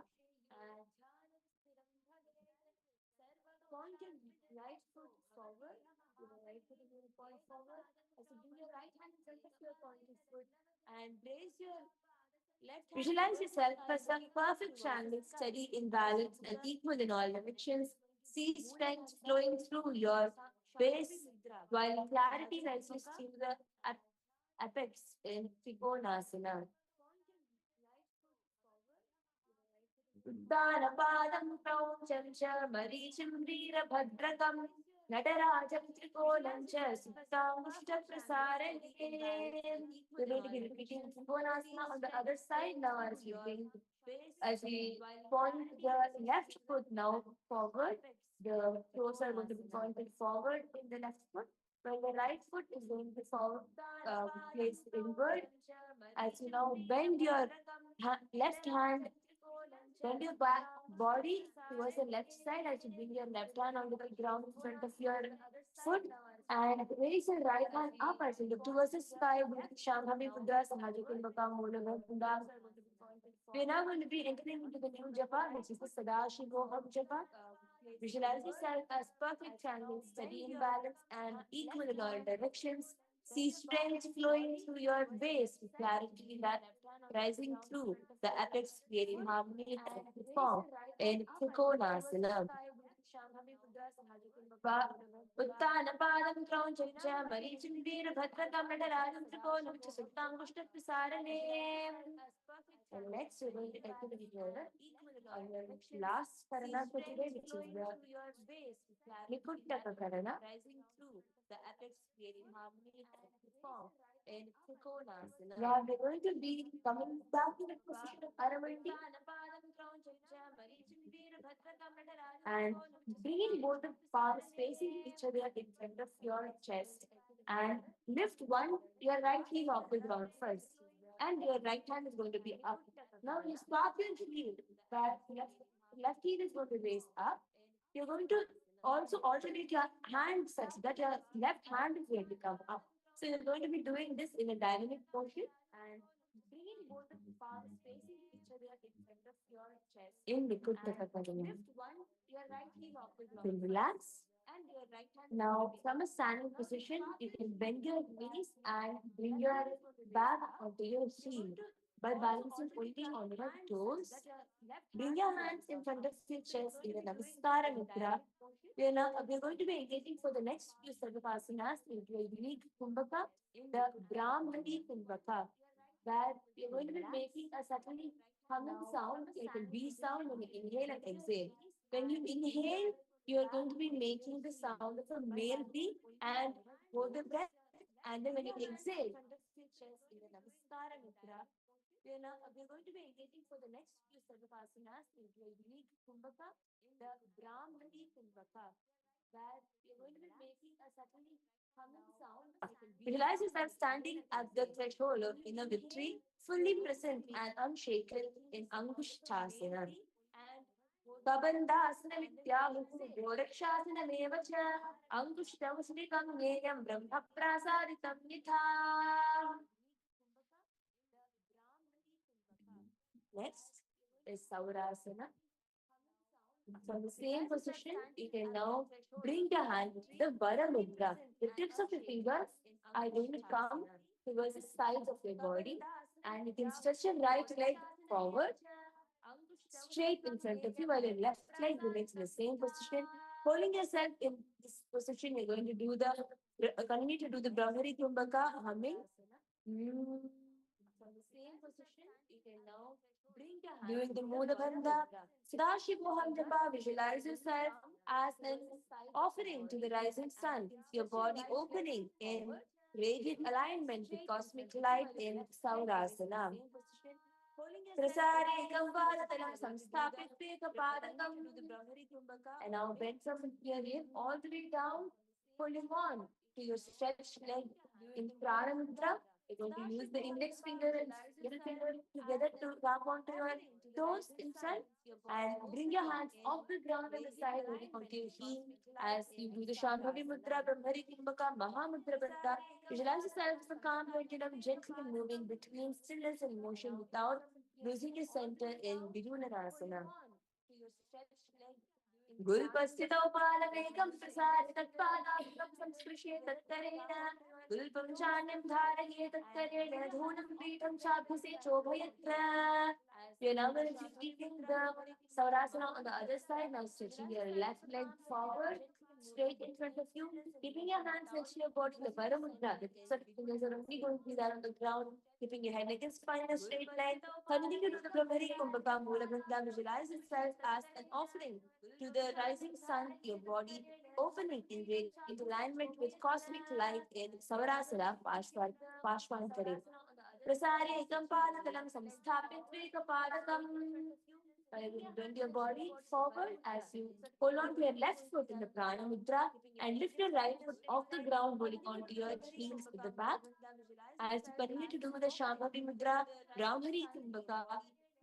Point your right foot forward. Your right foot is going to point forward. So bring your right hand in front of your pointed foot and raise your left hand. Visualize yourself as a perfect triangle, steady in balance and equal in all directions. See strength flowing through your base while clarity rises through the apex in Trikonasana. उद्दानपादं क्रौञ्चं च मरीचिं वीरभद्रकं नटराजं त्रिकोणं च सुप्ताङ्गुष्ठप्रसारये. We're going to be repeating Trikonasana on the other side now as we point the left foot now forward. The toes are going to be pointed forward in the left foot, while the right foot is going to be forward, placed inward. As you now bend your left hand, bend your back body towards the left side as you bring your left hand onto the ground in front of your foot and raise your right hand up as you look towards the sky. Shambhavi Mudra Sahajakumbhaka Moolavardha. We are now going to be entering into the new japa, which is the Sadashivoham japa. Visualize yourself as perfect triangle, steady in balance and equal in all directions. See strength flowing through your base with clarity that rising through the apex, creating harmony and form in Trikonasana. उत्तानपादं क्रौञ्चं च मरीचिं वीरभद्रकं नटराजं त्रिकोणं च सुप्ताङ्गुष्ठप्रसारणे. And next, we're going to enter the yoga on your last karana for today, which is the Nikuttaka karana. Rising through the apex, creating harmony and form in Trikonasana. Yeah, we're going to be coming back to the position of Aravati and bringing both the palms facing each other in front of your chest and lift your right heel off the ground first and your right hand is going to be up. Now you stop your heel, that left heel is going to raise up. You're going to also alternate your hand such that your left hand is going to come up. So you're going to be doing this in a dynamic motion and bringing both the palms facing each other in front of your chest. In Likud Takakadana. Your right heel off the ground. Then relax. And your right hand. Now, from a standing position, you can bend your knees and bring your back onto your heel by balancing only on your toes. Bring your hands in front of your chest in the Namaskara Mudra. We're going to be engaging for the next few set of asanas into a unique Kumbhaka, the Brahmani Kumbhaka, where we're going to be making a subtly humming sound, like a V sound when you inhale and exhale. When you inhale, you're going to be making the sound of a male V and hold the breath, and then when you exhale, in the Namaskara Mudra, we're going to be engaging for the next few set of asanas into a unique Kumbhaka, the Brahmani Kumbhaka, where we're going to be making a subtly humming sound. Visualize yourself standing at the threshold of inner victory, fully present and unshaken in Angushtasana. Kabandhasana Gorakshasanamev cha Angushtam Srikam Nyayam Brahma Prasaditam Nitha. Next is Saurasana. From the same position, you can now bring your hand to the Vara Mudra. The tips of your fingers are going to come towards the sides of your body, and you can stretch your right leg forward, straight in front of you, while your left leg remains in the same position. Holding yourself in this position, you're going to continue to do the Brahmari Kumbhaka humming. From the same position, you can now bring your hand doing the Mudabandha. Sadashivoham Japa, visualize yourself as an offering to the rising sun, your body opening in radiant alignment with cosmic light in Saurasana. Prasarikam Vadatalam Samstapit Pekapadakam. And now bend from your hip all the way down, holding on to your stretched leg in Prana Mudra. You're going to use the index finger and middle finger together to grab onto your toes in front and bring your hands off the ground on the side, holding onto your heel as you do the Shambhavi Mudra, Brahmari Kumbhaka, Maha Mudra Bandha. Visualize yourself as a calm pendulum, gently moving between stillness and motion without losing your center in Vidunarasana. गुल्पस्थितौ पालमेकं प्रसार्य तत्पादाभ्यां संस्पृशे तत्करेण गुल्पं चान्यं धारये तत्करेण धूनं पीठं चाभ्यसे चोभयत्र. You're now going to be keeping the Saurasana on the other side, now stretching your left leg forward, straight in front of you, keeping your hands next to your body, the Paramudra. The tips of the fingers are only going to be there on the ground, keeping your head, neck, and spine in a straight line. Continue to do the Brahmari Kumbhaka Mula Bandha. Visualize itself as an offering to the rising sun, your body opening in radiant alignment with cosmic light in Savarasana Pashvantare. Prasare ekam palakalam samsthapi dvekapadakam. Bend your body forward as you hold on to your left foot in the prana mudra and lift your right foot off the ground, holding on to your heels with the back. As you continue to do the Shambhavi Mudra, Brahmari Kumbhaka,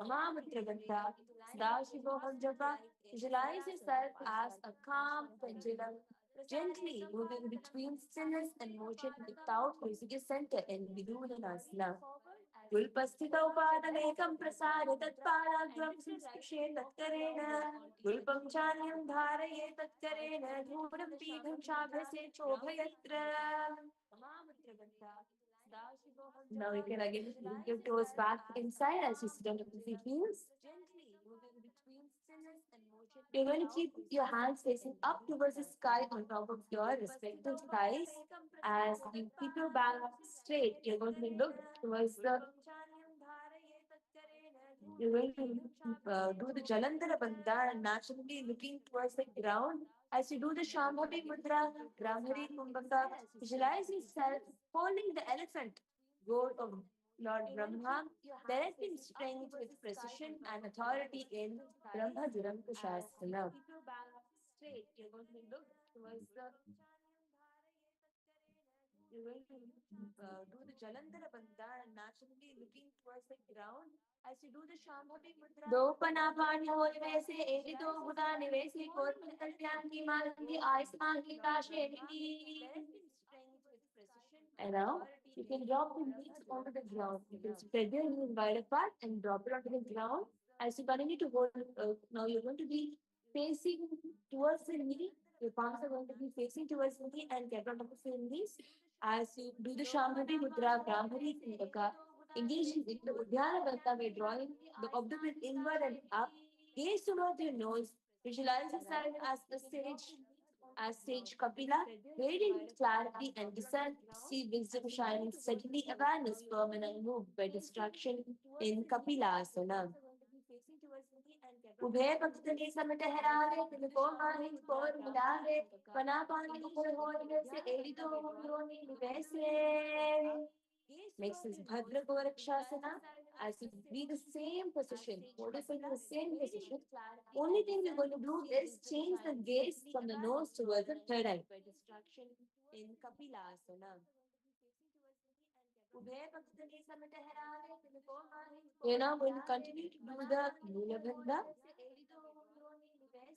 Mahamudra Gandha, Sadashivoham Japa, visualize yourself as a calm pendulum, gently moving between stillness and motion without losing your center in Vidunanasana. गुल्पस्थितौ पादमेकं प्रसार्य तत्पादाग्रं संस्पृशे तत्करेण गुल्पं चान्यं धारये तत्करेण धूनं पीठं चाभ्यसे चोभयत्र. Now you can again move your toes back inside as you sit on the feet heels. You're going to keep your hands facing up towards the sky on top of your respective thighs. As you keep your back straight, you're going to look towards the you're going to do the Jalandhara Bandha and naturally looking towards the ground. As you do the Shambhavi Mudra, Brahmari Kumbhaka, visualize yourself holding the elephant goal of Lord Brahma, directing strength with precision and authority in Brahma Kushasana. You're going to look towards the you're going to do the Jalandhara Bandha and naturally looking towards the ground as you do the Shambhavi Mudra. Dopanapani Holvese, Edito Budani Vese, Korpun Kalyanki Malangi, Aismangi Kasheniti. And now you can drop the knees onto the ground. You can spread your knees wide apart and drop it onto the ground. As you continue to hold, now you're going to be facing towards the knee. Your palms are going to be facing towards the knee and get on top of your knees. As you do the Shambhavi Mudra, Brahmari Kumbhaka, engaging in the Udhyana Bandha by drawing the abdomen inward and up, gaze towards your nose, visualize yourself as sage Kapila, radiant clarity and descent, see wisdom shining steadily, awareness firm and unmoved by distraction in Kapila Asana. उभय पक्ष के समय ठहरावे तिलको माही core मिलावे पना पानी ऊपर होने से एड़ी तो होने वैसे makes this Bhadra Gorakshasana as you be the same position, noticing the same position. Only thing you're going to do is change the gaze from the nose towards the third eye. In Kapilasana. You're now going to continue to do the Mulabandha.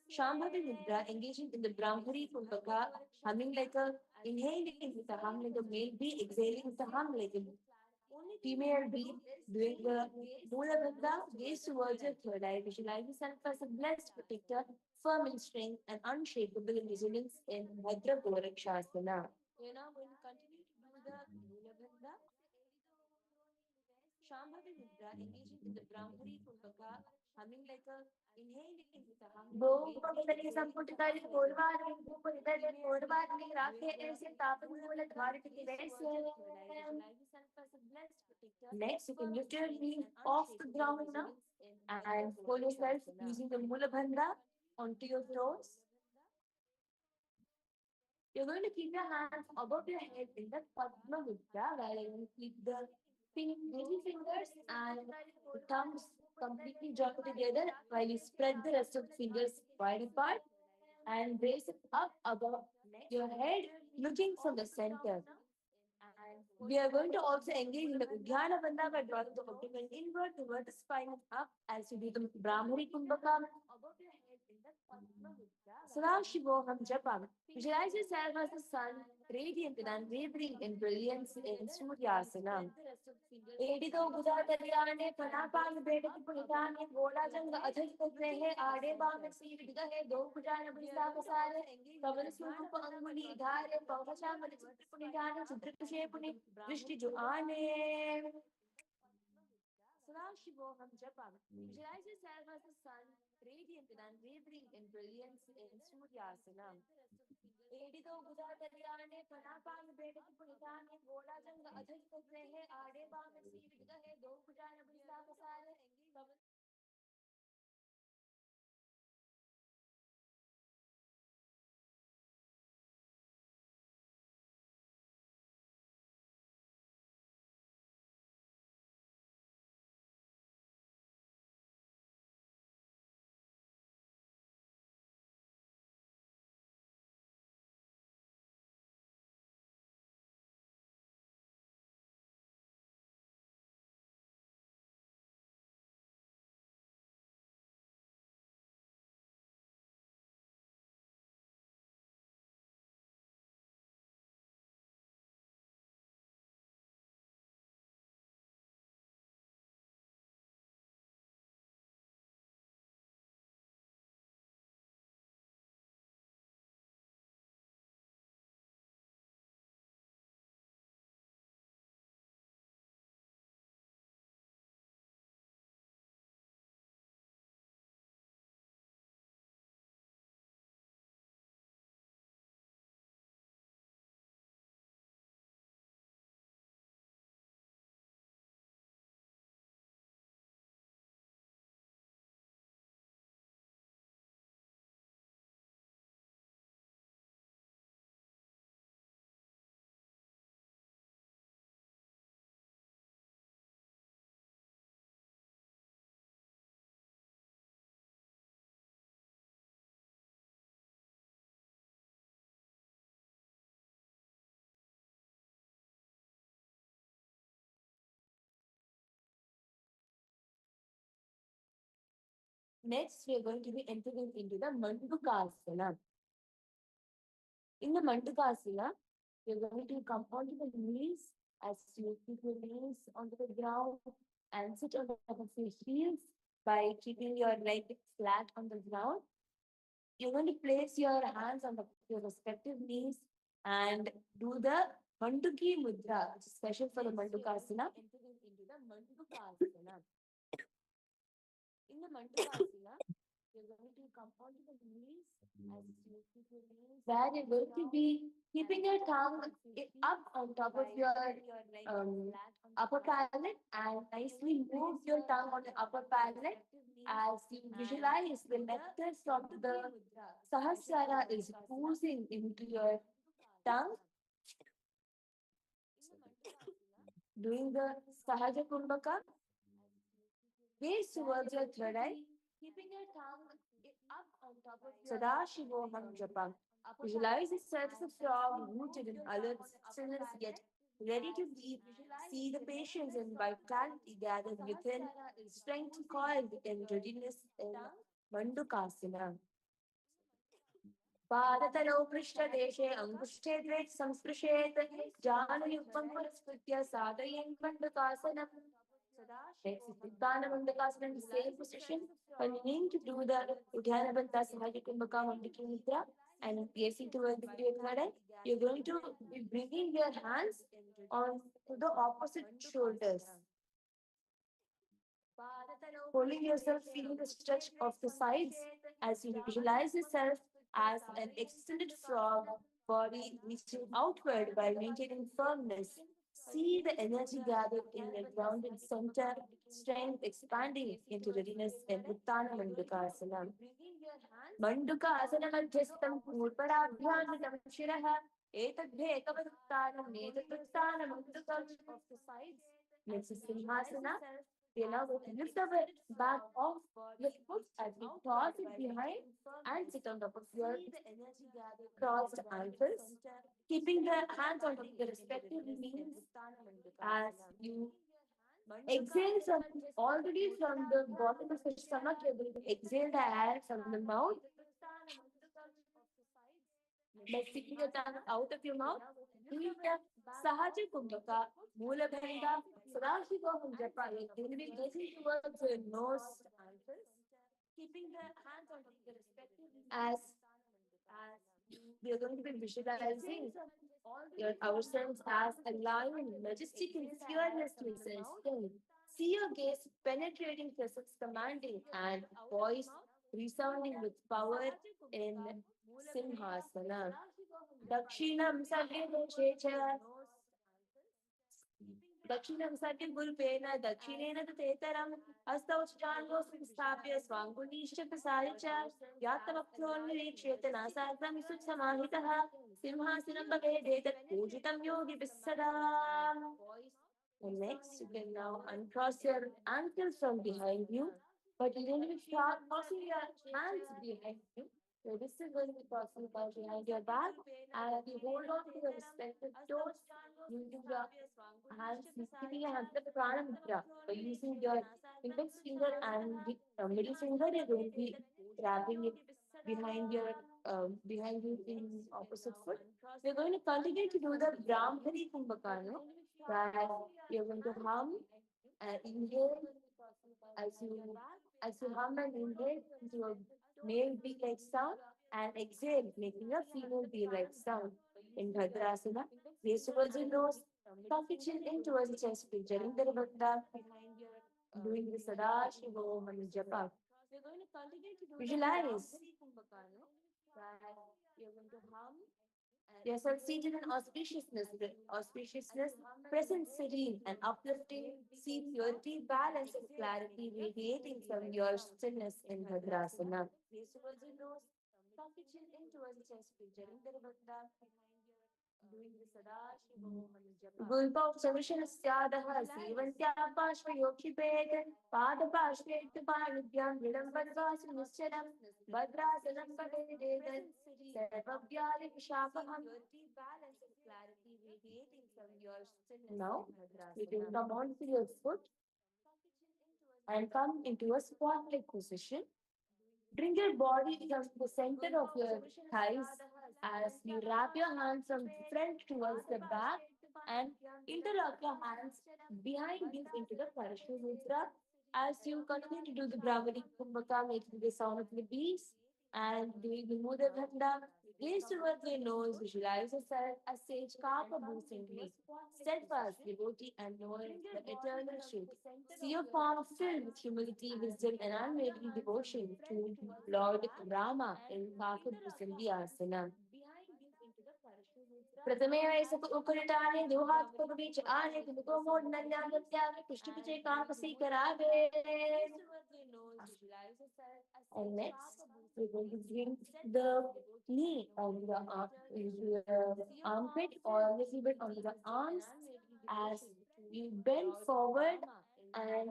Shambhavi Mudra, engaging in the Brahmari Kumbhaka, humming like a inhaling with a hum like a male bee, exhaling with a hum like a female bee, doing the Mulabandha, gaze towards your third eye, visualize yourself as a blessed protector, firm in strength and unshakable in resilience in Bhadra Gorakshasana. You're now going to continue to do the Mulabandha. Shambhavi Mudra, engaging in the Brahmari Kumbhaka, humming like a inhaling with a hum. Bhopamidali Samputitali Purvani, Bhupamidali Purvani, Rakhe Ese Tapan Mula Dharati Vese. Next, you can lift your knees off the ground now and hold yourself using the Mula Bandha onto your toes. You're going to keep your hands above your head in the Padma Mudra while you keep the baby fingers and the thumbs completely joined together while you spread the rest of the fingers wide apart and raise it up above your head, looking from the center. We are going to also engage in the Udhyana Bandha by drawing the abdomen inward toward the spine and up as you do the Brahmari Kumbhaka. Sadashivoham Japam. Visualize yourself as the sun, radiant and unwavering in brilliance in Suryasana. ఏడిదో గుదాతరియానే పనాపాలు బేడకి పులిగానే గోళాజంగ అధరి కొద్రేహే ఆడే బామసి విడిగహే దో భుజాన బృందాపసారే కవల స్వరూప అంగుళి ధారే పౌరశామల చిత్రపునిగానే చిత్రకుశేపుని దృష్టి జు ఆనే Sadashivoham Japam visualizes yourself as the sun, radiant and unwavering in brilliance in Suryasana. ఏడిదో గుదాతరియానే పనాపాలు బేడకి పులిగానే గోళాజంగ అధరి కొద్రేహే ఆడే బామసి విడిగహే దో భుజాన బృందాపసారే Next, we are going to be entering into the Mandukasana. In the Mandukasana, we are going to come onto the knees as you keep your knees onto the ground and sit on top of your heels by keeping your leg flat on the ground. You're going to place your hands on your respective knees and do the Manduki Mudra, which is special for the Mandukasana. In the Mandukasana, you're going to come onto the knees as you keep your knees, where you're going to be keeping your tongue up on top of your um, upper palate and nicely move your tongue on the upper palate as you visualize the nectar from the Sahasrara is oozing into your tongue, doing the Sahaja Kumbhaka. Gaze towards your third eye, keeping your tongue up on top of your Sadashivoham Japam. Visualize yourself as a frog rooted in alert stillness yet ready to breathe. See the patience and vitality gathered within, strength coiled in readiness in Mandukasana. पादतलौ पृष्ठदेशे अङ्गुष्ठे द्वे संस्पृशेत् जानुयुग्मं पुरस्कृत्य साधयन् मण्डकासनम्. Next is Udana Mandakasana in the same position. Continuing to do the Udana Bandhasana Kumbhaka Mandaki Mudra and facing towards the great third, you're going to be bringing your hands on to the opposite shoulders. Holding yourself, feeling the stretch of the sides as you visualize yourself as an extended frog, body reaching outward while maintaining firmness. See the energy gathered in your grounded center, strength expanding into readiness in Uttana Mandukasana. Mandukasana Purparabhyanam Shiraha Etadhekavaduttanam Netaduttanam Mandukam of the sides. Next is Simhasana. We are now going to lift our back off the foot as we toss it behind and sit on top of your crossed ankles, keeping the hands on top of the respective knees as you exhale from already from the bottom of the stomach. You're going to exhale the air from the mouth By sticking your tongue out of your mouth, doing the Sahaja Kumbhaka, Mula Bhanda, Sadashiva Japa, you're going to be gazing towards your nose, keeping the hands on the respective as we are going to be visualizing ourselves as a lion, majestic and fearlessly sustained. See your gaze penetrating presence commanding and voice resounding with power in Simhasana. Dakshinam Sagyadeshecha दक्षिणं सत्यगुरुपेण दक्षिणेन तेतरम् हस्तौ चाण्डौ संस्थाप्य स्वाङ्गुलीश्च प्रसार्य च व्यात्तवक्त्रोन्निरीक्ष्येत नासार्थं सुसमाहितः सिंहासनं भवेदेतत् पूजितं योगिभिः सदा. And next, you can now uncross your ankles from behind you, but you need to start crossing your hands behind you. So this is going to be crossing behind your back, and you hold on to the respective toes using your hands, keeping your hands at the prana mudra by using your index finger and the middle finger. You're going to be wrapping it behind you in opposite foot. We're going to continue to do the Brahmari Kumbhakano, where you're going to hum and inhale as you hum and inhale into a male bee-like sound and exhale, making a female bee-like sound. In Bhadrasana, raise towards your nose, tuck your chin in towards the chest, picturing the Bhadra, doing the Sadashiva and Japa. Visualize you're going to hum yourself seated in auspiciousness, present serene and uplifting, see purity, balance, and clarity radiating from your stillness in Bhadrasana. Raise towards your nose, tuck your chin in towards the chest, picturing the Bhadra, doing the Sadashiva. Gulpaukshamishanasyadaha Sivantyapaashvayokshipeet Padapashvetupanidyam Vidambarvasu Nischaram Bhadrasanam Padededan Sarvavyali Vishapaham. Now, you can come on to your foot and come into a squat-like position. Bring your body from the center of your thighs as you wrap your hands from front towards the back and interlock your hands behind you into the Parashur Mudra as you continue to do the Brahmari Kumbhaka, making the sound of the bees and doing the Mudra Bhanda. Gaze towards your nose, visualize yourself as sage Kapha Bhusangli, steadfast devotee and knowing the eternal truth. See your form filled with humility, wisdom, and unwavering devotion to Lord Rama in Kapha Bhusangli Asana. प्रथमे वैसे उपरिटाने दो हाथ को बीच आने तुमको मोड़ नन्या नत्या में पुष्टि पिछे काम सी करावे. And next, we're going to bring the knee on the armpit or a little bit onto the arms as you bend forward and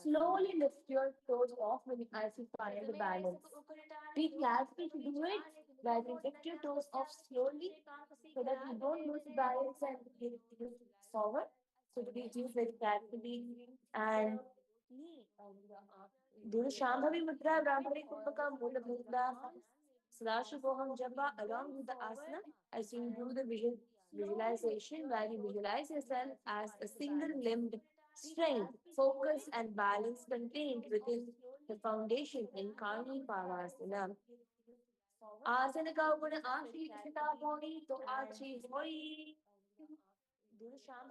slowly lift your toes off as you find the balance. Be careful to do it, like you lift your toes off slowly so that you don't lose balance and you forward. So please do very carefully and do the Shambhavi Mudra, Brahmari Kumbhaka, Mula Mudra, Sadashivoham Japa along with the asana as you do the visualization where you visualize yourself as a single limbed strength, focus, and balance contained within the foundation in Kani Pavasana. Asana ka guna ashi sita hoi to achi hoi.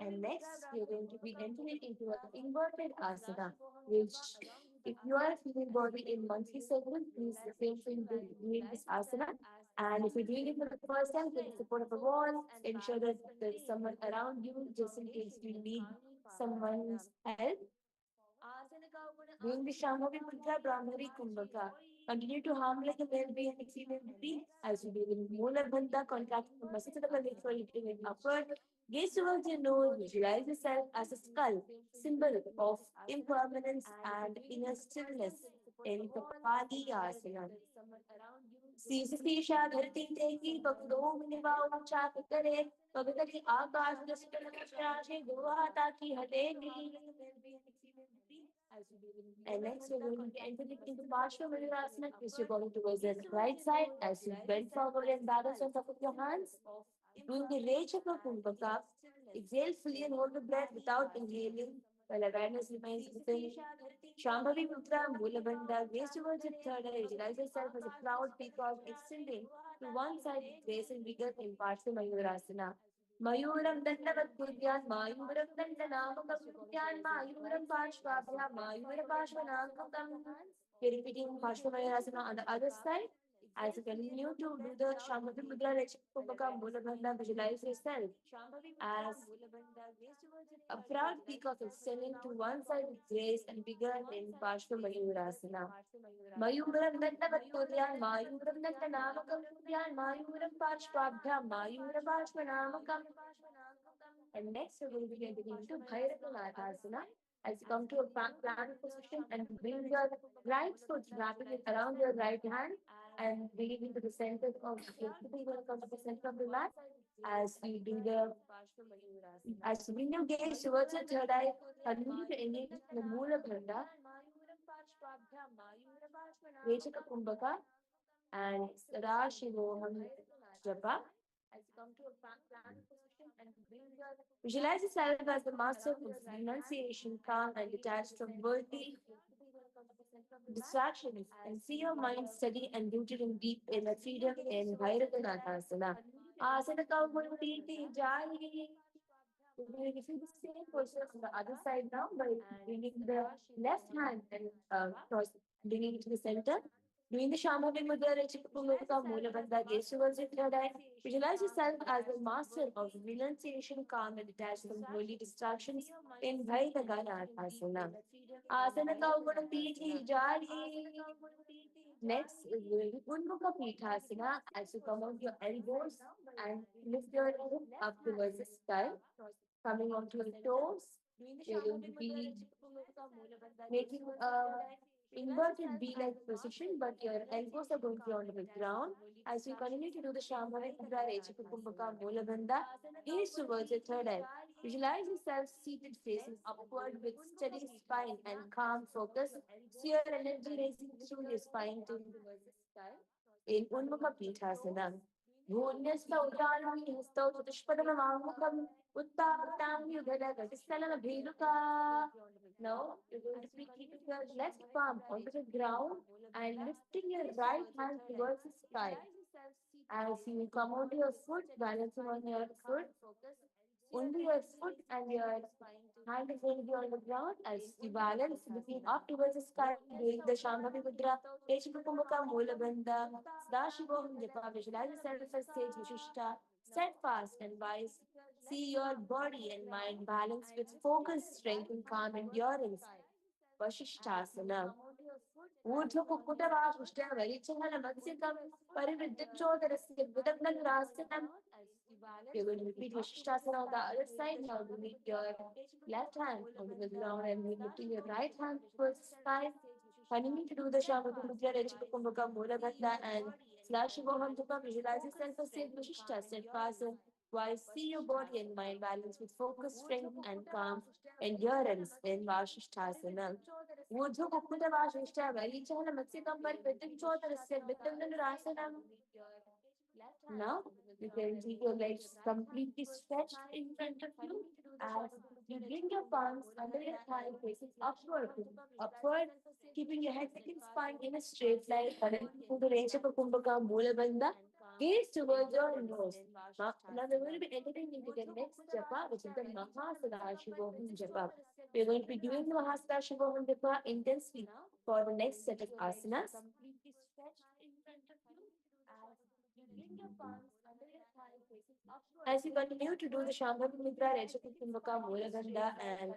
And next, you're going to be entering into an inverted asana, which, if you are feeling body in monthly segment, please refrain from doing this asana. And if you're doing it for the first time, take the support of a wall. Ensure that there's someone around you just in case you need someone's help. Doing the Shambhavi Mudra Brahmari Kumbhaka. Continue to hum like a male bee and exhale like a bee as you begin Moola Bandha, contracting the muscles of the belly for lifting it upward. Gaze towards your nose, visualize yourself as a skull, symbol of impermanence and inner stillness in Kapali Asana. शीर्षा धरती तेगी पगडों निभाओ चाप करे पगडली आकाश दृष्ट नमस्कार गुरुहाता की हटेगी. And next, we're going to enter into Parshva Mayurasana, which you're going towards the right side as you bend forward and balance on top of your hands. Doing the Rechaka Kumbhaka, exhale fully and hold the breath without inhaling while awareness remains within. Shambhavi Mudra, Mulabandha, gaze towards the third eye, visualize yourself as a proud peacock extending to one side with grace and vigor in Parshva Mayurasana. Mayuram Dandavat Kuryan, Mayuram Dandanamukam Nithyan, Mayuram Pashvabhya, Mayura Pashvanakam. We're repeating Parshva Mayurasana on the other side. As you continue to do the Shambhavi Mudra, Rechikumbhaka, Mulabandha, visualize yourself as a proud peacock extending to one side with grace and vigor in Parshva Mayurasana. Mayuram Dandavatturyan, Mayuram Dandanamakam Turyan, Mayuram Parshvabhyam, Mayura Parshvanamakam. And next, we're going to be getting into Bhairavanadasana. As you come to a plank position and bring your right foot, wrapping it around your right hand and bring it into the center of the foot. You're going to come to the center of the mat as you do the as you bring your gaze towards the third eye, continue to engage in the Mula Bhanda, Vechaka Kumbhaka, and Sadashivoham Japa. As you come to a plank position and visualize yourself as the master of renunciation, calm and detached from worldly distractions, and see your mind steady and rooted in deep inner freedom in Bhairavanadasana. Asana Kaumurti Jai. We're going to do the same process on the other side now by bringing the left hand and bringing it to the center. Doing the Shambhavi Mudra, Rechikapumaka, Mulabandha, gaze towards your third eye. Visualize yourself as the master of renunciation, calm, and detached from worldly distractions in Bhairagana Asana. Asana Kauguna Piti Jari. Next is going to Unmukha Pithasana as you come out your elbows and lift your hip up towards the sky, coming onto your toes. You're going to be making a inverted V-like position, but your elbows are going to be on the ground. As you continue to do the Shambhavi Mudra, Rechikumbhaka, Mulabandha, gaze towards your third eye. Visualize yourself seated facing upward with steady spine and calm focus. See your energy racing through your spine to in Unmukha Pithasana. Bhunyastha Uddanami Hastau Chatushpadamamukam Uttam Yugada Bhiluka. Now you're going to be keeping your left palm onto the ground and lifting your right hand towards the sky. As you come onto your foot, balancing on your foot, only your foot and your hand is going to be on the ground as you balance looking up towards the sky, doing the Shambhavi Mudra, Kechipukumaka, Mulabandha, Sadashivoham Japa, visualize yourself as sage Vishishta, steadfast and wise. See your body and mind balanced with focus, strength, and calm endurance. Vashishtasana. ऊर्ध्वकुक्कुटवाहुष्ट वरिचहनमत्सिकं परिवृद्धिचोदरस्य विदग्धनुरासनम्. You're going to repeat Vashishtasana on the other side. Now you meet your left hand on the ground and you're lifting your right hand towards the sky. Continue to do the Shambhavi Mudra, Rechikumbhaka, Mulabandha, and Slashivoham Japa. Visualize yourself as Saint Vashishta, steadfast and wise. See your body and mind balanced with focus, strength, and calm endurance in Vashishtasana. ऊर्ध्व कुक्कुटवासिष्ठ वैचहल मत्स्यकंबर विद्युच्चोदरस्य विद्युन्नरासनम्. Now you can keep your legs completely stretched in front of you as you bring your palms under your thigh facing upward, keeping your head, neck, and spine in a straight line, connecting to the range of a kumbhaka moola bandha. Gaze towards your nose. Now we're going to be entering into the next japa, which is the Mahasadashivoham japa. We're going to be doing the Mahasadashivoham japa intensely for the next set of asanas. As you continue to do the Shambhavi Mudra, Rechikumbhaka, Mulagandha, and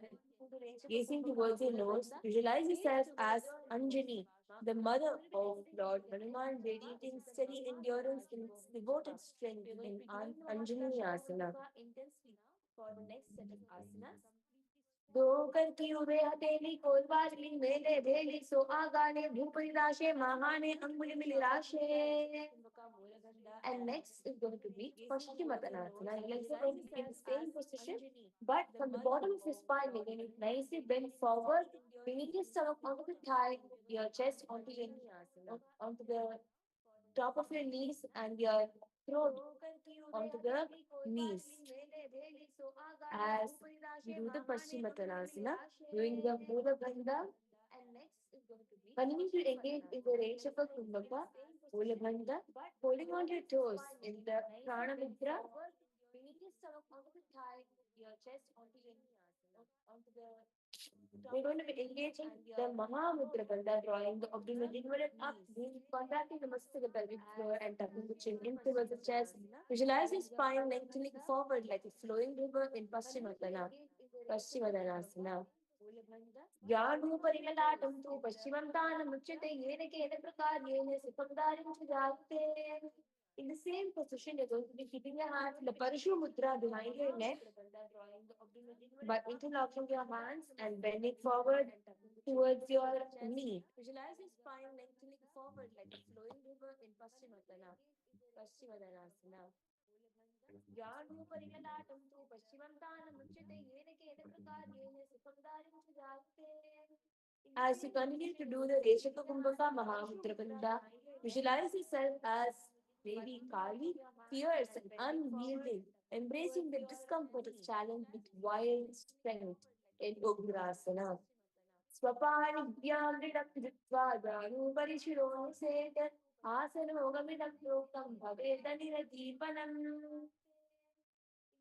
gazing towards your nose, visualize yourself as Anjani, the mother of Lord Hanuman, radiating steady endurance and devoted strength in Anjani Asana. For the next set of asanas. दो करती हुए हथेली कोलवाली मेले भेली सो आगाने भूपरि राशे महाने अंगुली मिली राशे. And next is going to be Paschimottanasana. Your legs are going to be in the same position, but from the bottom of your spine, you're going to nicely bend forward, bring your stomach onto the thigh, your chest onto the top of your knees, and your throat onto the knees. As you do the Paschimottanasana, doing the Mula Bandha, continue to engage in the range of a Kumbhaka, Mula Bandha, holding on to your toes in the Prana Mudra. We're going to be engaging the Mahamudra Bandha, drawing the abdomen inward and up, contracting the muscles of the pelvic floor and tucking the chin in towards the chest. Visualize your spine lengthening forward like a flowing river in Paschimottanasana. यानूपरिललाटं तु पश्चिमं दानमुच्यते येन केन प्रकारेण सुखं दारिं च जायते. In the same position, you're going to be keeping your hands in the Parashu Mudra behind your neck, by interlocking your hands and bending forward towards your knee. Visualize your spine lengthening forward like a flowing river in Paschimottanasana. यानूपरिललाटं तु पश्चिमं दानमुच्यते येन केन प्रकारेण सुखं दारिं च जायते. As you continue to do the Reshaka Kumbhaka Mahamudra Bandha, visualize yourself as Devi Kali, fierce and unyielding, embracing the discomfort of challenge with wild strength in Ugrasana. स्वपाणिभ्यामृतं धृत्वा जानुभरि शिरोनिषेच आसनोगमिदं लोकं भवेदनिरदीपनम्.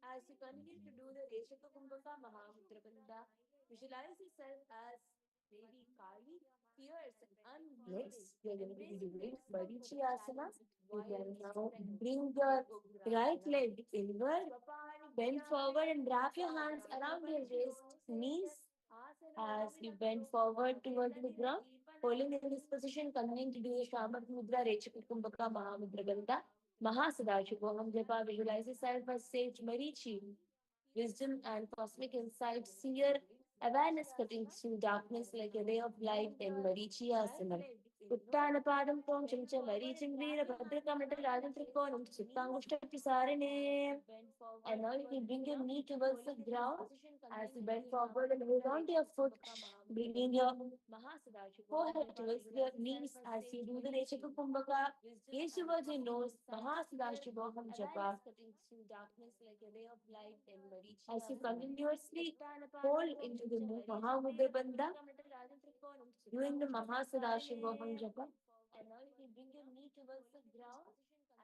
As you continue to do the Reshaka Kumbhaka Mahamudra Bandha, visualize yourself as Devi Kali, fierce and unyielding. Next, we are going to be doing Marichi Asana. You can now bring your right leg inward, bend forward and wrap your hands around your wrist, knees as you bend forward towards the ground. Holding in this position, continuing to do the Shamat Mudra, Rechaka Kumbhaka Mahamudra Bandha. Mahasadashivoham Japa, visualize yourself as Sage Marichi, wisdom and cosmic insight, seer, awareness cutting through darkness like a ray of light in Marichi Asana. Uttanapadam Tom Chimcha Marichim Veera Bhadrakamatal Radhan Trikonam Suttangushta Pisarine. And now you can bring your knee towards the ground as you bend forward and hold on to your foot, bringing your forehead towards the knees as you do the Rechaka Kumbhaka. Gaze towards your nose, Mahasadashivoham Japa. As you continuously hold into the Mahamudra Bandha, doing the Mahasadashivoham Japa. And now you can bring your knee towards the ground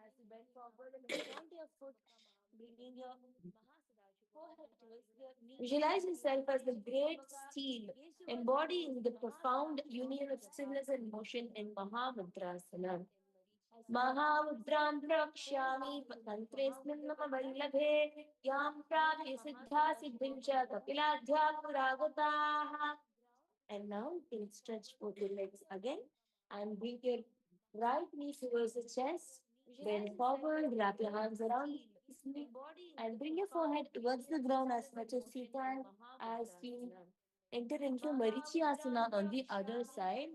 as you bend forward and hold on to your foot, bringing your forehead towards the knee. Visualize yourself as the great steel, embodying the profound union of stillness and motion in Mahamudrasana. महामुद्रां प्रवक्ष्यामि तन्त्रेऽस्मिन् मम वल्लभे यां प्राप्य सिद्धा सिद्धिं च कपिलाध्या पुरागताः. And now you can stretch both your legs again and bring your right knee towards the chest. Bend forward, wrap your hands around this knee, and bring your forehead towards the ground as much as you can as you enter into Marichi Asana on the other side.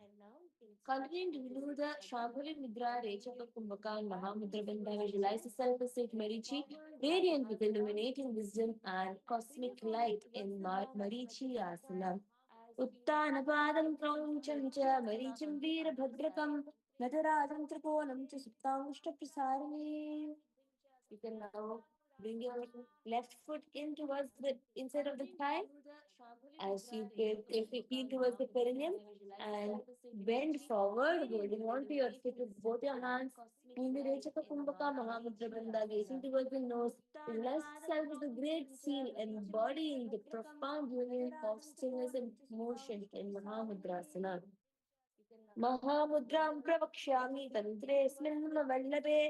And now, continuing to do the Shambhavi Mudra, Rechaka Kumbhaka, and Mahamudra Bandha, visualize yourself as Sage Marichi, radiant with illuminating wisdom and cosmic light in Marichi Asana. Uttanapadam Krauncham cha Marichim Veerabhadrakam Nadaradam Trikonam cha Suptamushta Prasarane. You can now bring your left foot in towards the inside of the thigh as you take your heel towards the perineum and bend forward, holding on to your feet with both your hands. In the Rechaka Kumbhaka Mahamudra Bandha, gazing towards the nose, visualize yourself as the great seal embodying the profound union of stillness and motion in Mahamudrasana. महामुद्रां प्रवक्ष्यामि तन्त्रेऽस्मिन् मम वल्लभे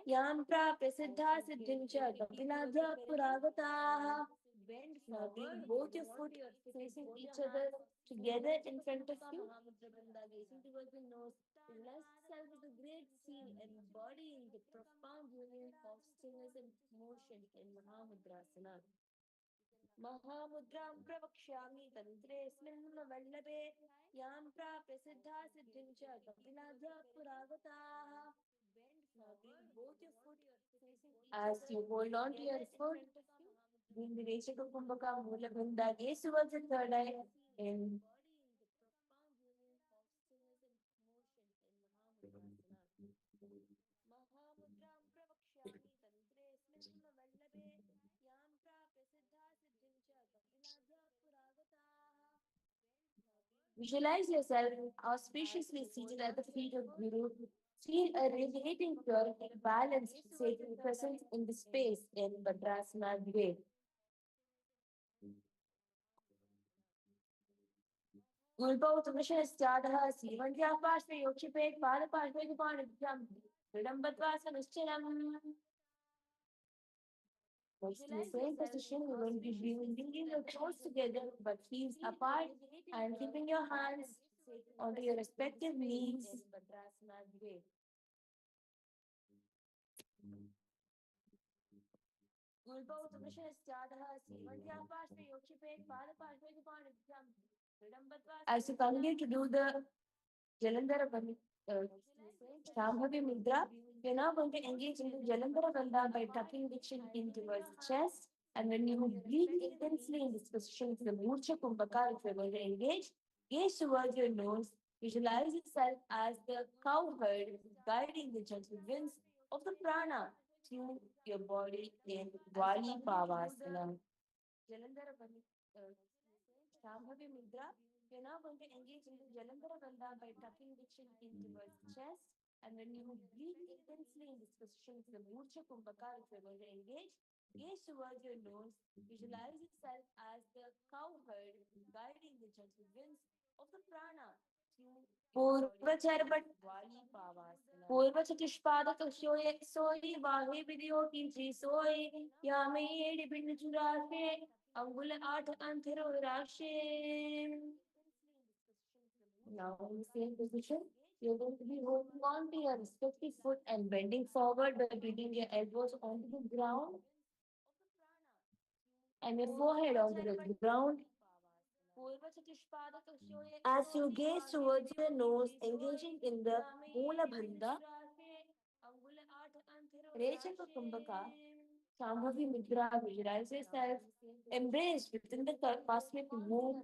यां प्राप्य सिद्धा सिद्धिं च कपिलाध्या पुरागताः. Now bring both your foot facing each other together in front of you. Gazing towards the nose, visualize yourself as a great seal embodying the profound union of stillness and motion in Mahamudrasana. महामुद्रां प्रवक्ष्यामि तन्त्रेऽस्मिन् वल्लभे यां प्राप्य सिद्धा सिद्धिं च कपिलाद्या पुरागताः. Now bring both your foot as you hold on to your foot. Bring the Rachel Kumbhaka Mula Brinda gaze towards the third eye and महामुद्रां प्रवक्ष्यामि तन्त्रेऽस्मिन् वल्लभे यां प्राप्य सिद्धा सिद्धिं च कपिलाद्या पुरागताः. Visualize yourself auspiciously seated at the feet of Guru. Feel a radiating purity, balanced, sacred presence in the space in Badrasana way. Gulbautamashastadaha Sivandhya Pashva Yokshipet Pada Pashva Yupanabhyam Vidambatvasanaschanam. Next, in the same position, you will be bringing your toes together but heels apart and keeping your hands onto your respective knees. As you continue to do the Jalandhara uh, Shambhavi Mudra, you're now going to engage in the Jalandhara Bandha by tucking the chin in towards the chest. And when you breathe intensely in this position, it's the Murcha Kumbhaka, if you're going to engage, gaze towards your nose, visualize yourself as the cow herd guiding the gentle winds of the prana through your body in Vali Pavasana. Jalandhara Shambhavi Mudra, you're now going to engage in the Jalandhara Bandha by tucking the chin in towards the chest. And when you breathe intensely in this position, it's the Murcha Kumbhaka, if you're going to engage, gaze towards your nose, visualize yourself as the cow herd guiding the gentle winds of the prana through Purvacharpat Purvachatushpadakashoye Soyi Vahe Vidyoki Soyi Yame Bin Churashe Angula Art Anthero Rashe. Now in the same position, you're going to be holding on to your respective foot and bending forward by bringing your elbows onto the ground and your forehead onto the ground. As you gaze towards your nose, engaging in the Mula Bandha, Rechaka Kumbhaka, Shambhavi Mudra, visualize yourself embraced within the cosmic womb,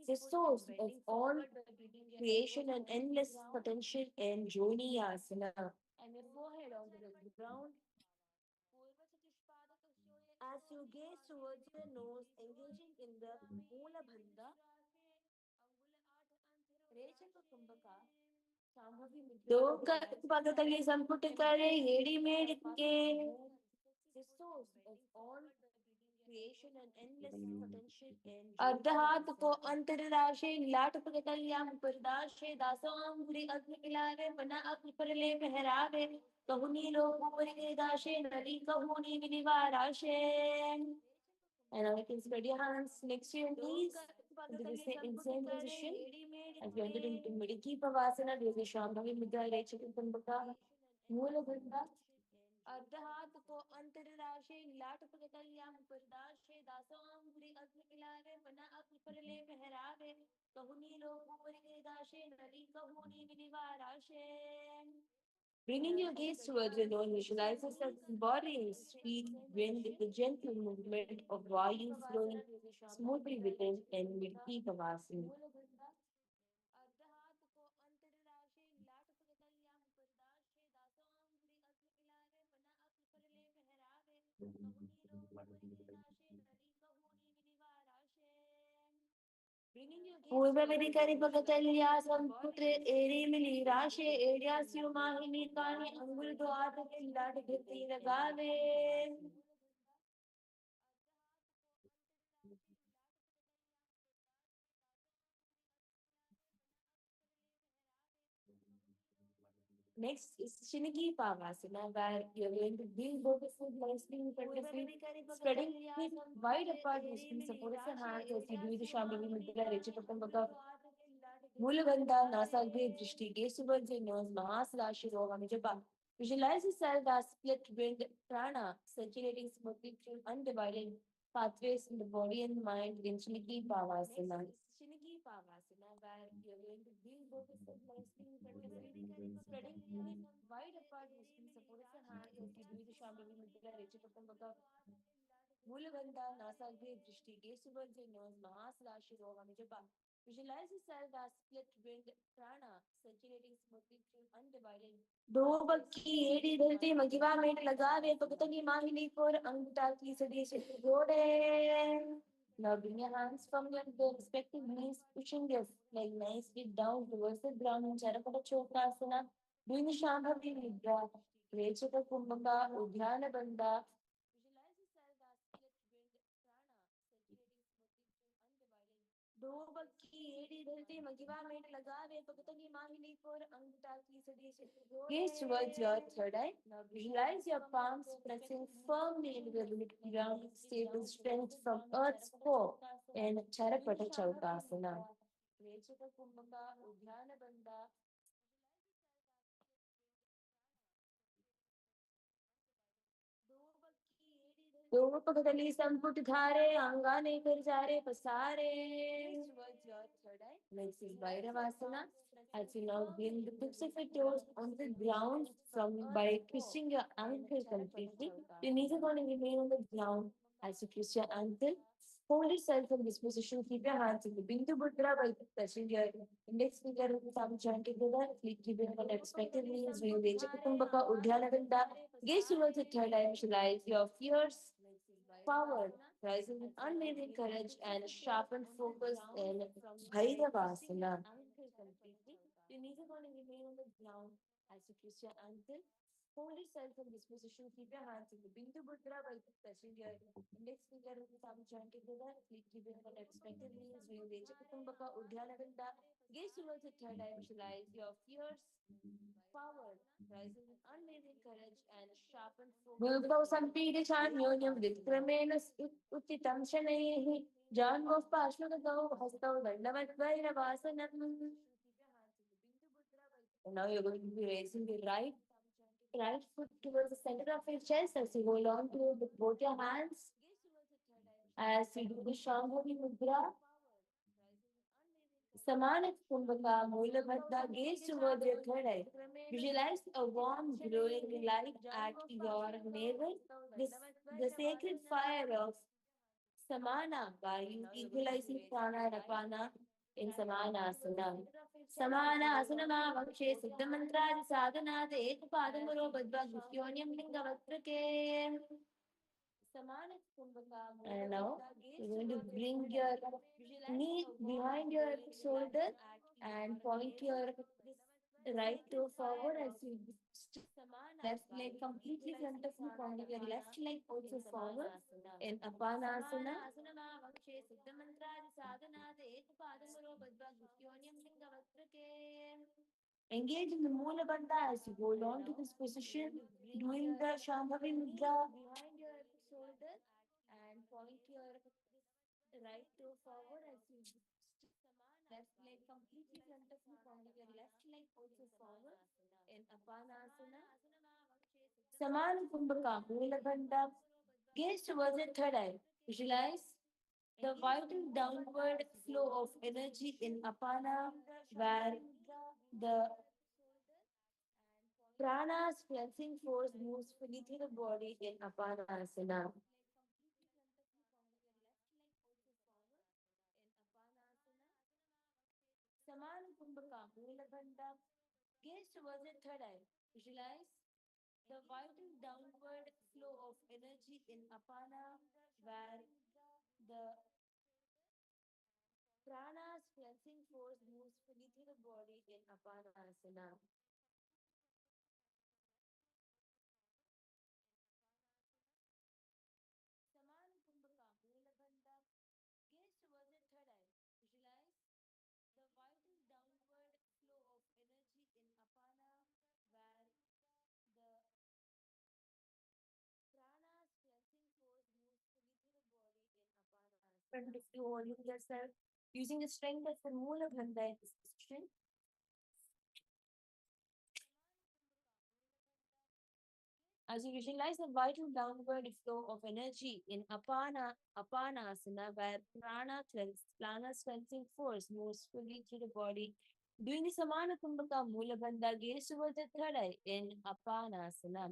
the source of all creation and endless potential in Joni Asana. And your forehead onto the ground. As you gaze towards your nose, engaging in the Mula Bandha, Rechaka Kumbhaka, Loka Pagatagi Samputakare, Yedi Medike, the source of all creation and endless potential in Ardahat ko Antarashe, Latapaka Kalyam Purdashe, Dasam Guri Agnikilare, Pana Akniparale Peherave, Kahuni Lokupari Dashe, Nali Kahuni Vinivarashe. And now you can spread your hands next to your knees into the same position. As you enter into Midiki Pavasana, there is a Shambhavi Mudra, Rechikumbhaka, Mula Bandha. अर्धहात को अंतरराशे लाटपकल्याम परदाशे दासों गुरी अग्निकिलारे बना अग्नि परले पहरावे कहूनी लोग ऊपरी दाशे नली कहूनी विनिवाराशे. Bringing your gaze towards your nose, visualize yourself embodying sweet wind with the gentle movement of Vayu flowing smoothly within and Mirti Kavasana. पूर्वविधिकरि भगतल्यासं पुत्र एरिमिली राशे एड्यास्यु माहिनी कानि अंगुल द्वार के लाड गिरती लगावे. Next is Shinigi Pavasana, where you're going to bring both the foot nicely in front of you, spreading feet wide apart, using support of the hands as you do the Shambhavi Mudra, Rechapakambaka, Mulabandha, Nasagre, Drishti, gaze towards your nose, Mahasalashi Roham Japa. Visualize yourself as split wind prana circulating smoothly through undivided pathways in the body and mind in Shinigi Pavasana. Shinigi Pavasana, where you're going to bring both of them nicely in front of you, spreading wide apart, resting support of the hands as you do the Shambhavi Mudra, Rechapakambaka, Mulabandha, Nasagri, Drishti, gaze towards your nose, Mahasalashi Roga, Mijapa. Visualize yourself as split wind prana circulating smoothly through undivided. दो बक्की एड़ी धरती मगिवा में लगावे भगतनी मांगली for अंगूठा की सदी से जोड़े. Now bring your hands from your respective knees, pushing your leg nicely down towards the ground in Charapada Chokrasana. Doing the Shambhavi Mudra, Rechaka Kumbhaka, Udhyana Bandha. Visualize yourself as split wind prana circulating smoothly through undivided. दो बक्की एड़ी धरती मगिवा में लगावे भगतनी मांगली for अंगूठा की सदी से जोड़े. Gaze towards your third eye. Now visualize your palms pressing firmly into the ground, stable strength from Earth's core in Charapata Chaukasana. Rechaka Kumbhaka, Udhyana Bandha. Dopakadali Samputare, Angane Karjare, Pasare. Towards your third eye. Next is Bhairavasana. As you now bring the tips of your toes on the ground from by twisting your ankle completely. Your knees are going to remain on the ground as you twist your ankle. Hold yourself in this position. Keep your hands in the Bindu Mudra by touching your index finger and thumb joint together. Keep your hand respective knees. We will Kumbhaka, Udhyana Bandha. Gaze towards the third eye. Visualize your fierce power, rising with unwavering courage and sharpened focus in Bhairavasana. Your knees are going to remain on the ground as you twist your ankle. Hold yourself in this position. Keep your hands in the Bindu Mudra by touching your index finger and thumb joint together. Keep your hand respective knees. We will Kumbhaka, Udhyana Bandha. Gaze towards the third eye. Visualize your fierce power, rising with unwavering courage and sharpened focus. Bilbao Sampidichanyonim Vitramena Utitam Shanaihi Jango Pashmagao Hastao Dandavat Vairavasanam. And now you're going to be raising the right foot towards the center of your chest as you hold on to both your hands as you do the Shambhavi Mudra. Samanat Kumbhaka, Mulabhadda, gaze towards your third eye. Visualize a warm, glowing light at your navel. This, the sacred fire of Samana by you equalizing prana and apana in Samana Asana. Samana Asanama Vakshe Siddha Mantra Sadhana Ek Padamuro Badva Guhyonyam Lingavatrake. And now you're going to bring your knee behind your shoulder and point your right toe forward as you stick left leg completely front of you, pointing your left leg also forward in Apanasana. Engage in the Moola Bandha as you hold on to this position, doing the Shambhavi Mudra behind your shoulder and point your right toe forward as you stick left leg completely front of you, pointing your left leg also forward in Apanasana. Saman Kumbhaka, Moola Bandha. Gaze towards the third eye. Visualize the vital downward flow of energy in Apana, where the prana's cleansing force moves fully through the body in Apanasana. Saman Kumbhaka, Moola Bandha. Gaze towards the third eye. Visualize the vital downward flow of energy in Apana, where the prana's cleansing force moves fully through the body in Apanasana. Saman Kumbhaka, Moola Bandha. Gaze towards the third eye. Visualize the vital downward flow of energy in Apana, where the prana's cleansing force moves fully through the body in Apanasana. Front of you, holding yourself, using the strength of the Moola Bandha in this position. As you visualize the vital downward flow of energy in Apanasana, where prana's cleansing force moves fully through the body, doing the Samana Kumbhaka Mulabandha gaze towards the third eye in Apanasana.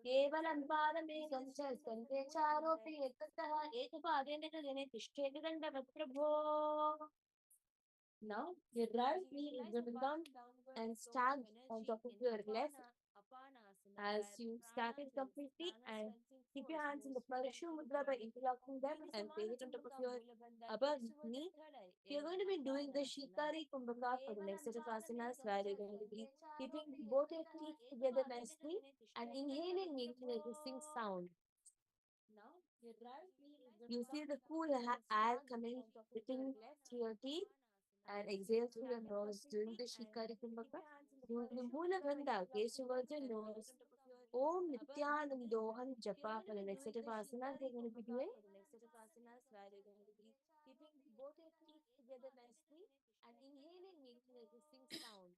केवलं पादमेकं च स्कन्धे चारोपि एकतः एकपादेन गगने तिष्ठेति दण्डवत्प्रभो. Now, your right knee is going to come and stand on top of your left as you stack it completely and keep your hands in the Parashu Mudra by interlocking them and place it on top of your above knee. You're going to be doing the Shikari Kumbhaka for the next set of asanas where you're going to be keeping both your feet together nicely and inhaling, making a hissing sound. You feel the cool air coming within through your teeth and exhale through your nose during the Shikari Kumbhaka. Doing the Mula Bandha, gaze towards your nose. Om Nithyanandoham Japa for the next set of asanas you're going to be doing. Keeping both your teeth together nicely and inhaling, making a hissing sound.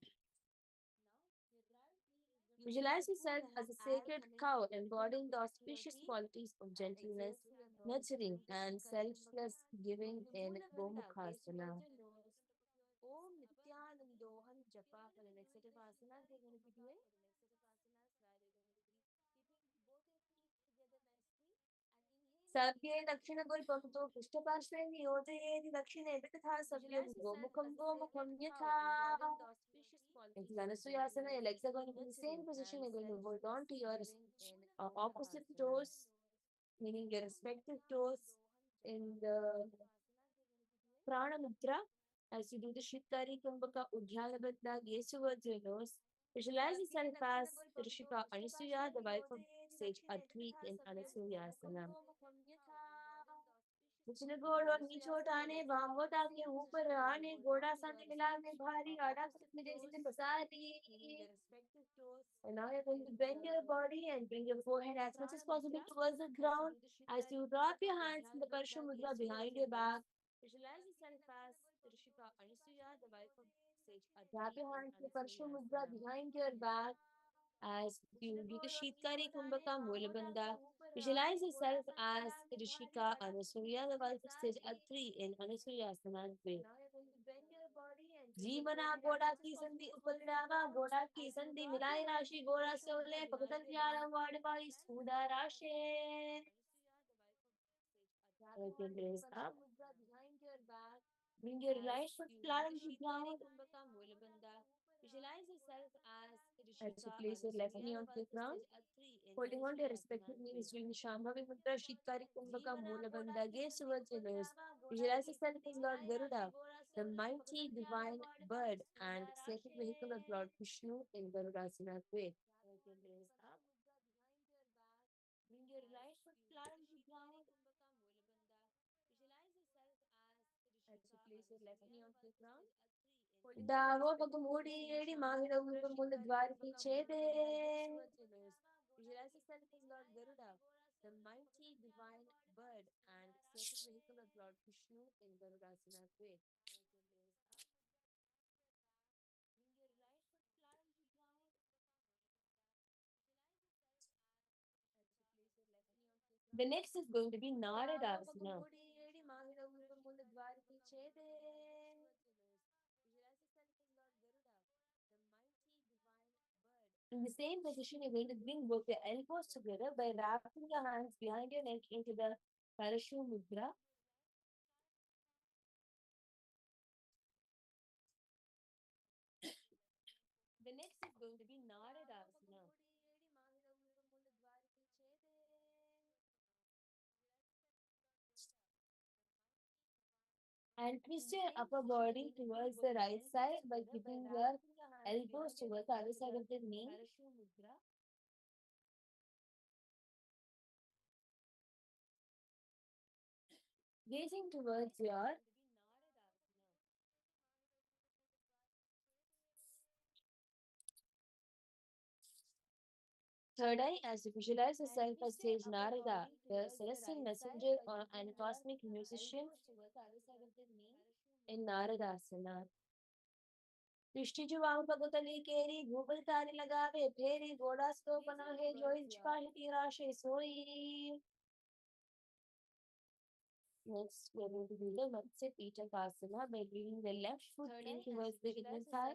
Visualize yourself as a sacred cow embodying the auspicious qualities of gentleness, nurturing, and selfless giving in Gomukhasana. Om Nithyanandoham Japa for the next set of asanas you're going to be doing. सर्गे दक्षिणगुल्पंतो पृष्ठपार्श्वे नियोजयेति दक्षिणे तथा सव्यं गोमुखं गोमुखं यथा. Into Anasuyasana, your legs are going to be in the same position. You're going to hold on to your opposite toes, meaning your respective toes in the Prana Mudra. As you do the Shikari Kumbhaka Udhyana Bandha, gaze towards your nose. Visualize yourself as Rishika Anasuya, the wife of sage Advi in Anasuyasana. पिछले गोड़ और नीचे उठाने बाहों ताकि ऊपर आने गोड़ा सामने मिलाने भारी आड़ा सिर्फ में जैसे बसारी. And now you're going to bend your body and bring your forehead as much as possible towards the ground as you wrap your hands in the Parsha Mudra behind your back. Visualize yourself as Rishika Anasuya, the wife of sage Aditi. Wrap your hands in the Parsha Mudra behind your back as you do the Shitkari Kumbhaka Mulabandha. Visualize yourself as Rishika Anasuya, the wife of sage Atri in Anasuyasana. जीवना गोड़ा की संधि उपद्रवा गोड़ा की संधि मिलाई राशि गोड़ा सोले पकतन प्यारा वाड़ वाली सूदा राशि. Take your gaze up. Bring your right foot flat on the ground. Visualize yourself as you place your left knee on the ground, holding on to your respective knees during the Shambhavi Mudra, Shitkari Kumbhaka, Mula Bandha, gaze towards your nose. Visualize yourself as Lord Garuda, the mighty divine bird and sacred vehicle of Lord Vishnu in Garudasana way. Take your gaze up. Bring your right foot flat on the ground. As you place your left knee on the ground. Davo Bagamudi Edi Mahira Upamula Dwarki Chede. Visualize yourself as Lord Garuda, the mighty divine bird and sacred vehicle of Lord Vishnu in Garudasana way. The next is going to be Naradasana. In the same position, you're going to bring both your elbows together by wrapping your hands behind your neck into the Parashu Mudra. The next is going to be Naradasana. And twist your upper body towards the right side by keeping your elbows towards the other side of the knee. Gazing towards your third eye as you visualize yourself as sage Narada, the celestial messenger and cosmic musician in Naradasana. Pristiju Vampagutali Keri, Gubalitari Lagave, Peri, Godasto Panahe, Joy Chipahiti Rashe, Soi. Next, we are going to do the Matsya Pita Kasana by bringing the left foot in towards the inner thigh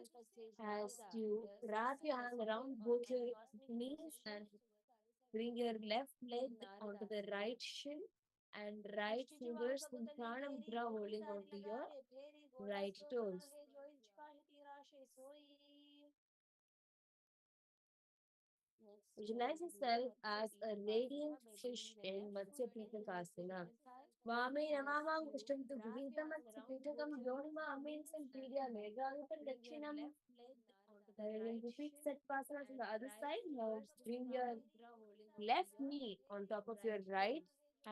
as you wrap your hand around both your knees and bring your left leg onto the right shin and right fingers in Prana Mudra holding onto your right toes. Visualize yourself as a radiant fish in Matsya Kasana. Vame Namama Gushtam to Gita Matsya Pitakam Yonima Amin Sampidia Megalipan Dakshinam. Then repeat set pasanas on the other side. Now bring your left knee on top of your right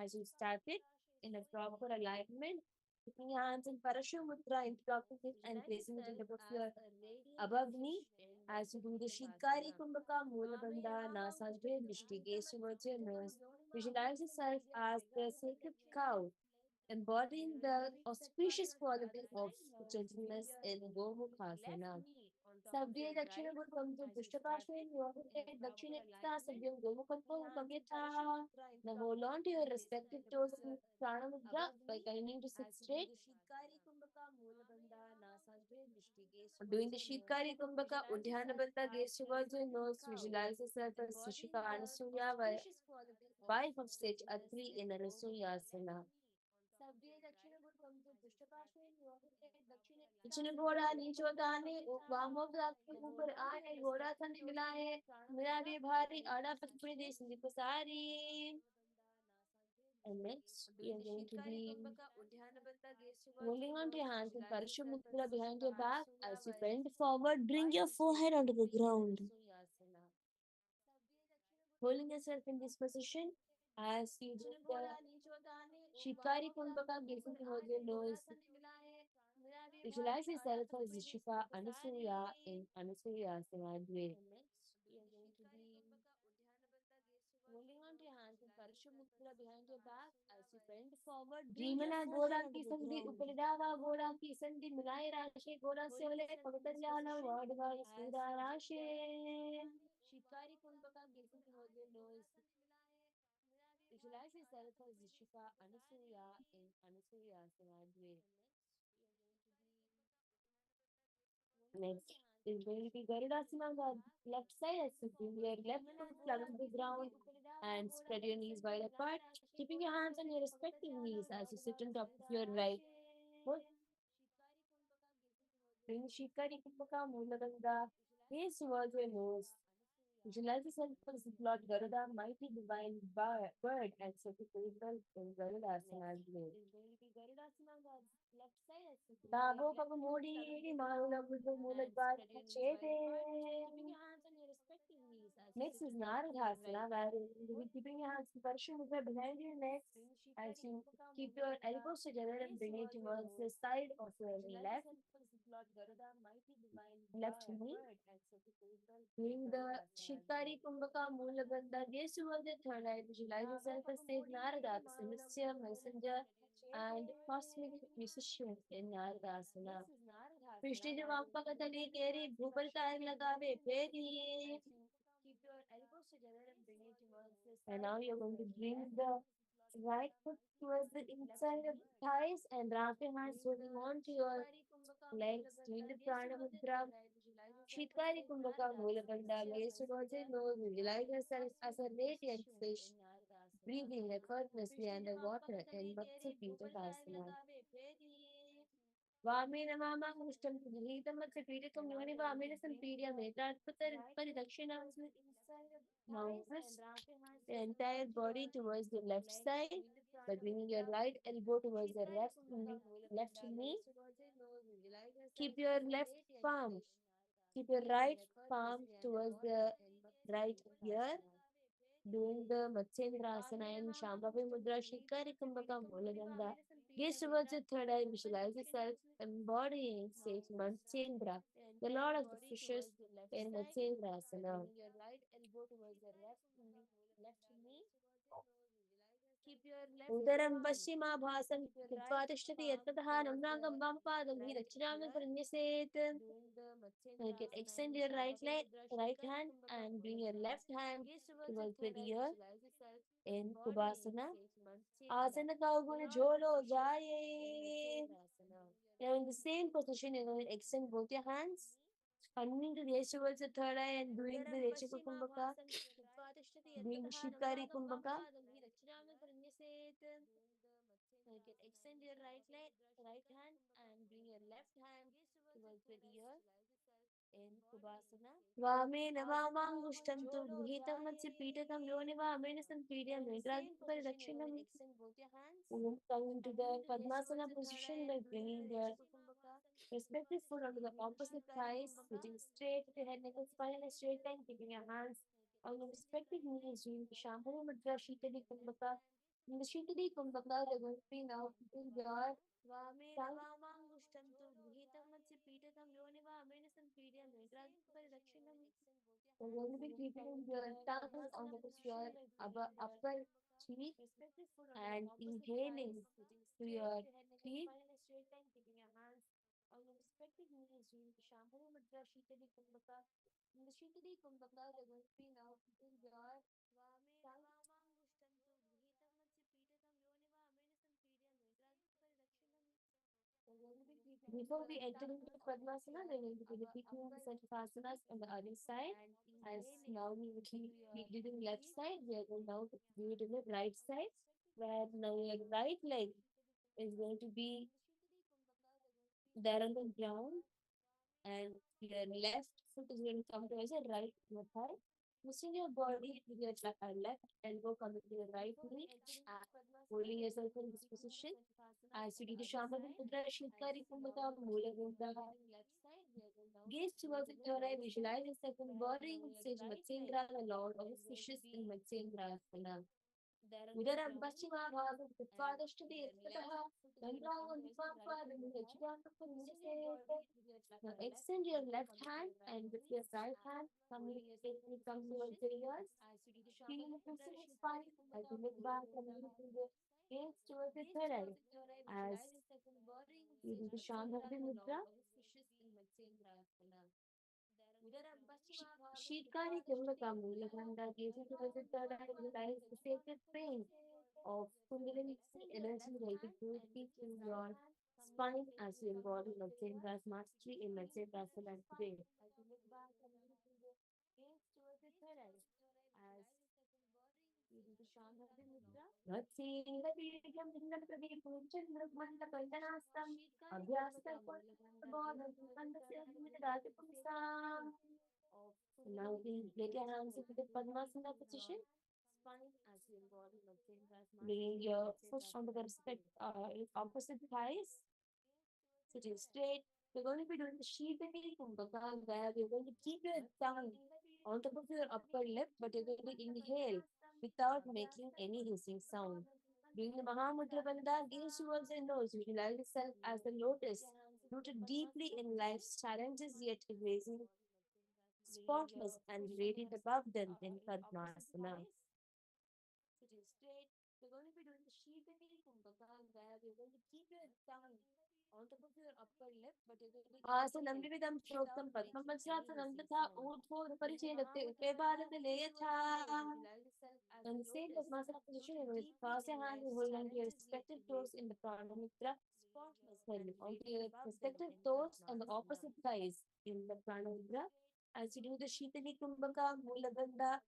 as you start it in a proper alignment. Keeping your hands in Parashumudra, interlocking it and placing it on top of your above knee. As you do the Shikari Kumbhaka, Mulabandha, Nasajre, Drishti, gaze towards your nose. Visualize yourself as the sacred cow, embodying the auspicious quality of gentleness in Gomukhasana. Sabdiye Dakshina Gurvamtu Pushtapashwe Yoga Dakshinekta Sabyam Gomukhantho Gamyatha. Now hold on to your respective toes in Pranamudra by continuing to sit straight. Doing the Shikari Kumbhaka, Udhyana Bandha, gaze towards your nose, visualize yourself as Sishika Anasuya, wife of stage Atri in Anasuyasana. पिछले घोड़ा नीचे दाने वामों के ऊपर आने घोड़ा तने मिलाए मेरा भी भारी आड़ा पकड़े दे संदीप सारी. And next, we are going to be holding on to your hands and Parashumudra behind your back as you bend forward. Bring your forehead onto the ground. Holding yourself in this position as you do the Shikari Kumbhaka, gazing towards your nose. Visualize yourself as Shika Anasuya in Anasuya Samadhi. Holding on to your hands and Parashumudra behind your back as you bend forward. Dreamana Goda की संधि उपरिडावा गोड़ा की संधि मिलाए राशे गोड़ा से वाले पवित्र जाना वाडवा स्थिरा राशे. Shikari Kumbhaka gazing towards your nose. Visualize yourself as Shika Anasuya in Anasuya Samadhi. Next is going to be Garudasana on the left side as you bring your left foot flat on the ground and spread your knees wide apart, keeping your hands on your respective knees as you sit on top of your right foot. Bring Shikari Kumbhaka Mulaganda, gaze towards your nose. Visualize yourself as the Lord Garuda, mighty divine bird and sacrificial in Garudasana as well. Lago Pagamodi, Marula Buddha Mulad Chede. Next is Naradhasana, where you will be keeping your hands in Parashumudra behind your neck as you keep your elbows together and bring it towards the side of your left knee. Doing the Shikari Kumbhaka Mulabandha, gaze towards the third eye, visualize yourself as Saint Narada, the celestial messenger and cosmic musician in Naradasana. Prishti Vampakatali Keri, Bhuparkar Lagave, Peri. And now you're going to bring the right foot towards the inside of the thighs and wrap your hands holding on to your legs, doing the prana mudra. Shitkari Kumbhaka Mulabandha, gaze towards your nose, visualize yourself as a radiant fish, breathing effortlessly underwater in Matsya Pitakasana. Vamena Mama Mushtam Gita Matsya Pitakam Yoni Vamena Sampidia Meta Paridakshina. Now twist the entire body towards the left side by bringing your right elbow towards the left knee. Keep your left palm, keep your right palm towards the right ear. Doing the Matsyendrasana and Shambhavi Mudra Shikari Kumbhaka Mulaganda. Gaze towards the third eye, visualize yourself embodying sage Matsyendra, the lord of the fishes in Matsyendrasana. उदरं पश्चिमाभासं कृत्वा तिष्ठति यत्ततः नम्राङ्गं वामपादं हि दक्षिणां प्रन्यसेत्. You can extend your right hand and bring your left hand towards the ear in Kubasana. Asana Kauguna Jolo Jaye. Now in the same position, you're going to extend both your hands, coming to the edge towards the third eye and doing the Rechika Kumbhaka, doing the Shikari Kumbhaka. You can extend your right hand and bring your left hand towards the ear in Kubasana. Vame Navamangustam tu Ghitam Matsi Pitatam Yoni Vamena Sampiriam Vedragpari Dakshinam. Coming to the Padmasana position by bringing the respective foot onto the opposite thighs, sitting straight with your head, neck, and spine in a straight line, keeping your hands on your respective knees, doing the Shambhala Mudra Shitali Kumbhaka. In the Shitali Kumbhaka, they're going to be now keeping your tongue. We're going to be keeping your tongue on the your upper cheek and inhaling to your teeth. On your respective knees doing the Shambhala Mudra Shitali Kumbhaka. In the Shitali Kumbhaka, they're going to be now keeping your tongue. Before we enter into Padmasana, we're going to be repeating the set of asanas on the other side. As now we did in left side, we are going now to do it in the right side, where now your right leg is going to be there on the ground, and your left foot is going to come towards your right your thigh. Twisting your body with your left elbow coming to your right knee, holding yourself in this position. As you do the Shambhala Mudra, Shikari Kumbhaka, Mula Gunda. Gaze towards the third eye, visualize yourself embodying sage Matsyendra, the Lord of the fishes in Matsyendrasana. Udaram Paschimabhagam Kritvadashtati Yattatah Dandravam Vipampadam Yajidam. Now extend your left hand and with your right hand communicating come towards the ears. Feeling the pulsing spine as you look back and moving the gaze towards the third eye. As you do the Shambhavi Mudra. Shikari Kumbhaka Mulaganda gazing towards the third eye realize the sacred pain of Kundalini energy related to teaching your spine as you embody Matsyendra's mastery in Matsyendrasana today. As you do the Shambhavi Mudra. Matsyendrapidikam Vindapradipam Chandramanda Kandanastam Abhyasta Bodham Kandasya Radipumsam. Now we let your hands into the Padmasana position. Bringing your foot onto the opposite thighs, sitting straight. We're going to be doing the Shivani Kumbhaka, where we're going to keep your tongue on top of your upper lip, but you're going to inhale without making any hissing sound. Doing the Mahamudra Bandha, gaze towards the nose, visualize yourself as the lotus, rooted deeply in life's challenges, yet erasing spotless and radiant above them in Padmasana. Sitting straight. We're going to be doing the Shivani Kumbhaka, where we're going to keep your tongue on top of your upper lip, but you're going to Asanam Vividam Choktam Padmamachasanam Tatha Udho Parichedate Upebhadate Leyatha. In the same Padmasana position, you will cross your hands and hold on to your respective toes in the Pranamudra. Sorry, onto your respective toes and the opposite thighs in the Pranamudra. As you do the Shitali Kumbhaka, Mulaganda,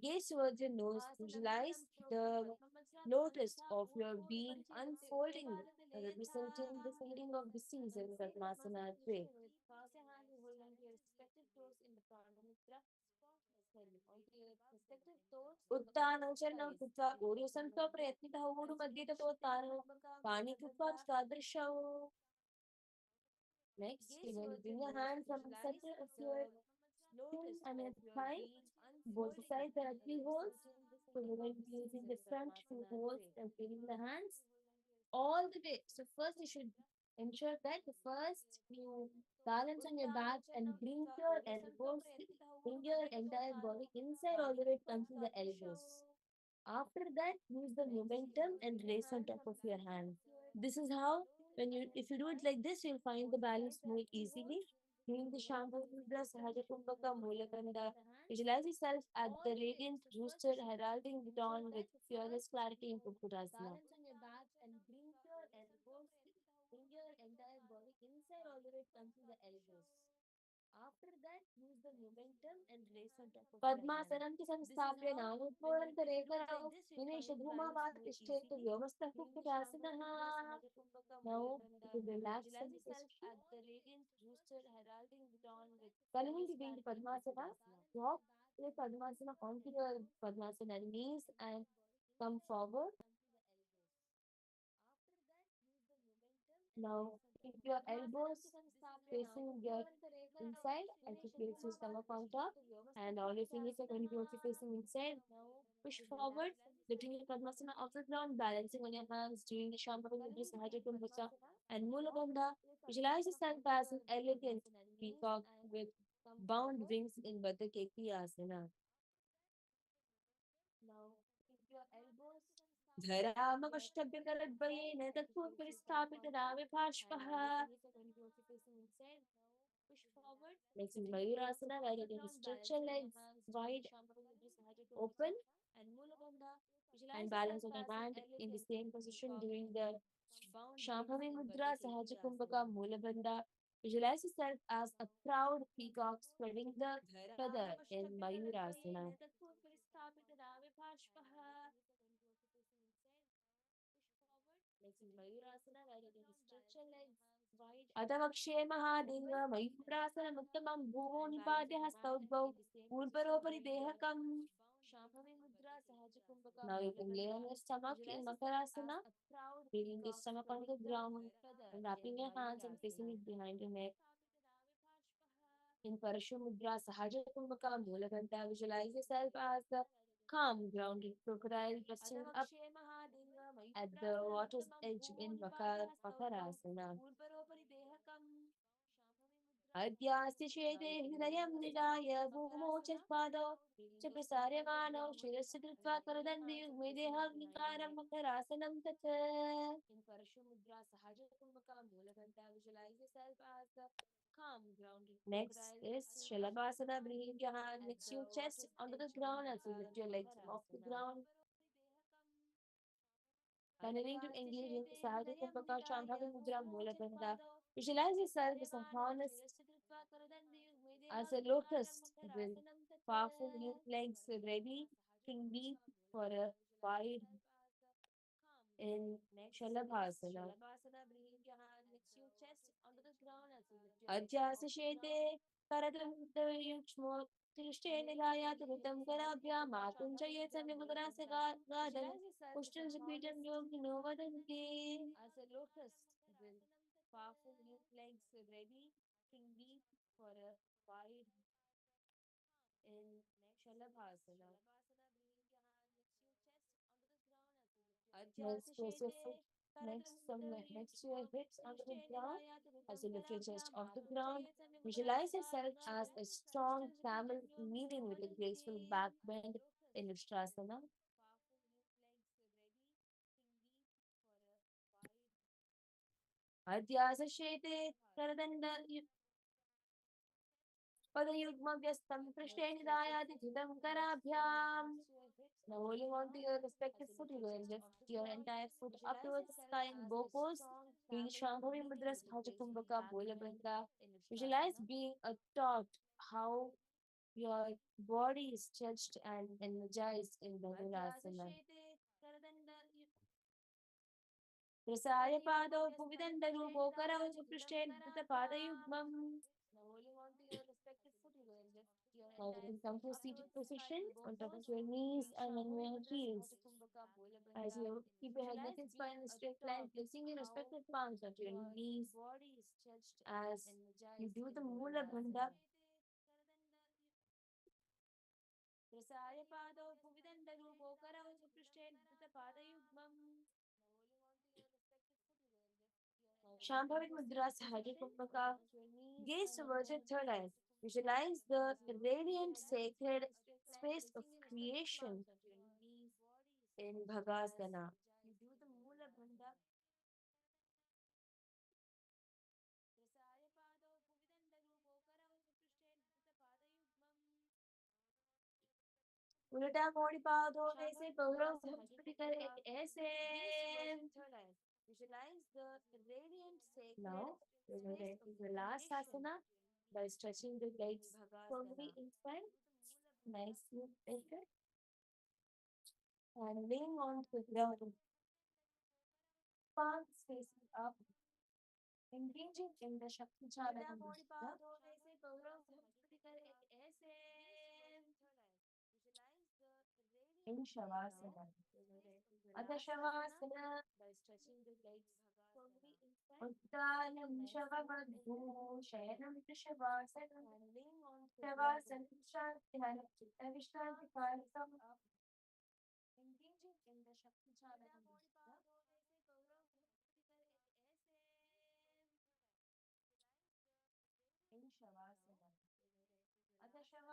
gaze towards your nose, visualize the lotus of your being unfolding, representing the fading of the season that Masana way. उत्तानं चरणं कृत्वा ऊरुसन्तो प्रयत्नितः ऊरुमध्ये ततोत्तानं पाणि कृत्वा तादृशौ. Next, you will bring your hand from the center of your chin and your thigh. Both the sides there are three holes. So we're going to be using the front two holes and bringing the hands all the way. So first you should ensure that the first you balance on your back and bring your elbows Bring your entire body inside all the way until the elbows. After that, use the momentum and raise on top of your hand. This is how, if you do it like this, you'll find the balance more easily. Doing the Shambhala Mudra, Sahaja Kumbhaka, Mulakanda, visualize yourself at the radiant rooster heralding the dawn with fearless clarity in Pupurasana. Balance on your back and bring your entire body inside all the way until the elbows. After that, use the momentum and raise on top of your hand. Padmasanam ki samstapya namoporantam rekarav Vinesha dhumavad tishtet vyavastha kukkutasanaha. Now, you can relax in the position. At the radiant rooster heralding the dawn with coming to being the Padmasana, walk the Padmasana onto your Padmasana knees and come forward. Now, keep your elbows facing your inside as you place your stomach on top, and all your fingers are going to be also facing inside. Push forward, lifting your Padmasana off the ground, balancing on your hands, doing the Shambhala Mudra, Sahaja Kumbhaka, and Mula Bandha. Visualize yourself as an elegant peacock with bound wings in Baddha Keki Asana. Now, keep your elbows धरामवष्टभ्यकरद्वयेन तत्पूर्वपरिस्थापितरामे पार्श्वः. Push forward. Next is Mayurasana, where you can stretch your legs wide open and balance on your hand in the same position during the Shambhavi Mudra, Sahaja Kumbhaka, Mulabandha. Visualize yourself as a proud peacock spreading the feather in Mayurasana. Next is Mayurasana, where you can stretch your legs wide. Adavakshe Mahadev, Mayurasana Muttamam Bhuvo Nipadya Hastaudbau, Purvaropari Dehakam. Shambhavi Mudra, Sahaja Kumbhaka. Now you can lay on your stomach in Makarasana, bringing the stomach on the ground, and wrapping your hands and placing it behind your neck. In Parashumudra, Sahaja Kumbhaka, Mulakanta, visualize yourself as the calm, grounded crocodile resting up at the water's edge in Makarasana. अद्यास्ति शेते हृदयं निजाय भूमौ च पादौ च प्रसार्यमाणौ शिरस्य कृत्वा करदण्डयुग्मे देहाग्निकारं मकरासनं तत्. In Parashumudra, Sahaja Kumbhaka, Mulakanta, visualize yourself as the calm, grounded. Next is Shalabhasana, bringing your hand next to your chest onto the ground as you lift your legs off the ground. Continuing to engage in Sahaja Kumbhaka, Shambhava Mudra, Mulakanda. Visualize yourself as a honest, as a locust with powerful new legs ready to leap for a wide in Shalabhasana. Adhyasashete Karadamutayuchmo Tirishtenilaya Turitam Karabhya Matunjaye Samyamudrasa Gadan Pushtan Supitam Yogino Vadanti. As a locust with powerful new legs ready to leap for a wide in Shalabhasana. Next, place your foot next to your hips under the ground as you lift your chest off the ground. Visualize yourself as a strong camel kneeling with a graceful back bend in Ustrasana. Adhyasashete Karadanda Padayugmavyastam Krishnenidayati Karabhyam. Now holding on to your respective foot, you will lift your entire foot up towards the sky in bow pose. Doing Shambhavi Mudra, Sahaja Kumbhaka, Bola Bandha. Visualize being taught how your body is stretched and energized in Bhavirasana. प्रसार्य पादौ भुविदण्डरूपो करौ च पृष्ठे धृतपादयुग्मम्. Now holding on to your respective foot, you will lift your now you can come to a seated position on top of your knees and on your heels. As you keep your head, neck and spine in a straight line, placing your respective palms onto your knees. As you do the Mula Bandha, प्रसार्य पादौ भुविदण्डरूपो करौ च पृष्ठे धृतपादयुग्मम्. Shambhavi Mudra, Sahaja Kumbhaka. Gaze towards your third eye. Visualize the radiant sacred space of creation in Bhagasana. You do the Mula Bandha. उल्टा मोड़ पादों में से गौरव भक्ति कर एक ऐसे visualize the radiant sacred now we're going to the last asana by stretching the legs firmly in front, nicely anchored, and laying on to the ground, palms facing up, engaging in the Shakti Chala Mudra. In Shavasana. Adha Shavasana by stretching the legs firmly in front. Uttanam Shavavadhu Shayanam Shavasana. And laying on to the ground. Shavasana Shanti Chitta Vishranti Kalasam. Engaging in the Shakti Chala Mudra. In Shavasana. Adha Shavasana by stretching the legs firmly in front. Uttanam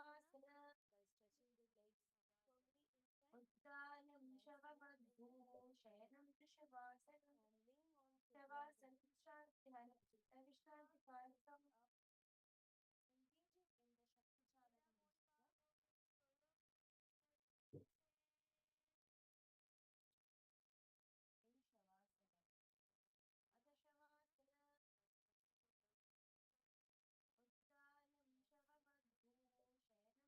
Shavavadhu Shayanam Shavasana. And laying on to the ground. Shavasana Shanti Chitta Vishranti Kalasam. Engaging in the Shakti Chala Mudra. In Shavasana. Adha Shavasana. Uttanam Shavavadhu Shayanam Shavasana. Shavasana Shanti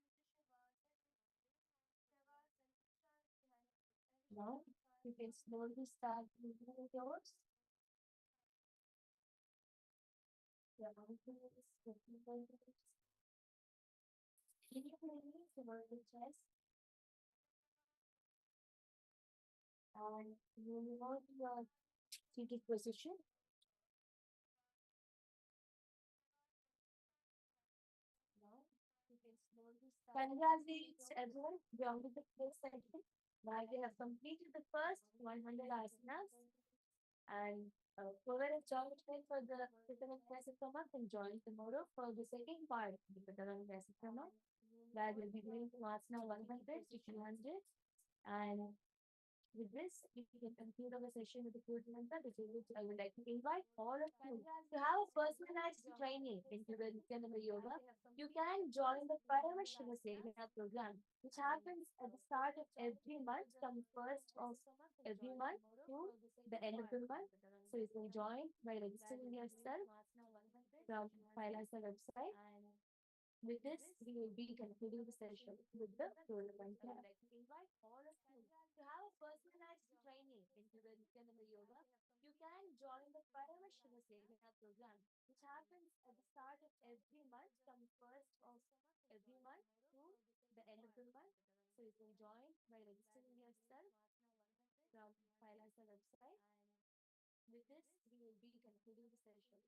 now, you can slowly start moving the toes. Your ankles, your fingers, keep your knees over the chest, and you move on to your seated position. Now, you can slowly start. Congratulations, everyone. We are on to the next section. Now, we have completed the first 100 asanas. And whoever has joined today for the Tritiya Vinyasa Krama can join tomorrow for the second part of the Tritiya Vinyasa Krama, where we'll be doing asana 100 to 200. And with this, we can conclude our session with the food mantra, which I would like to invite all of you to have a personalized training into the Nithyananda Yoga. You can join the Paramashava Sevana program, which happens at the start of every month from first of every month to the end of the month. So you can join by registering yourself from Kailasa website. With this, we will be concluding the session with the tournament. I would like to invite all of you to have a personalized training into the Nithyananda Yoga. You can join the Paramashava Sevana program, which happens at the start of every month from first of every month to the end of the month. So you can join by registering yourself from Kailasa website. With this, we will be concluding the session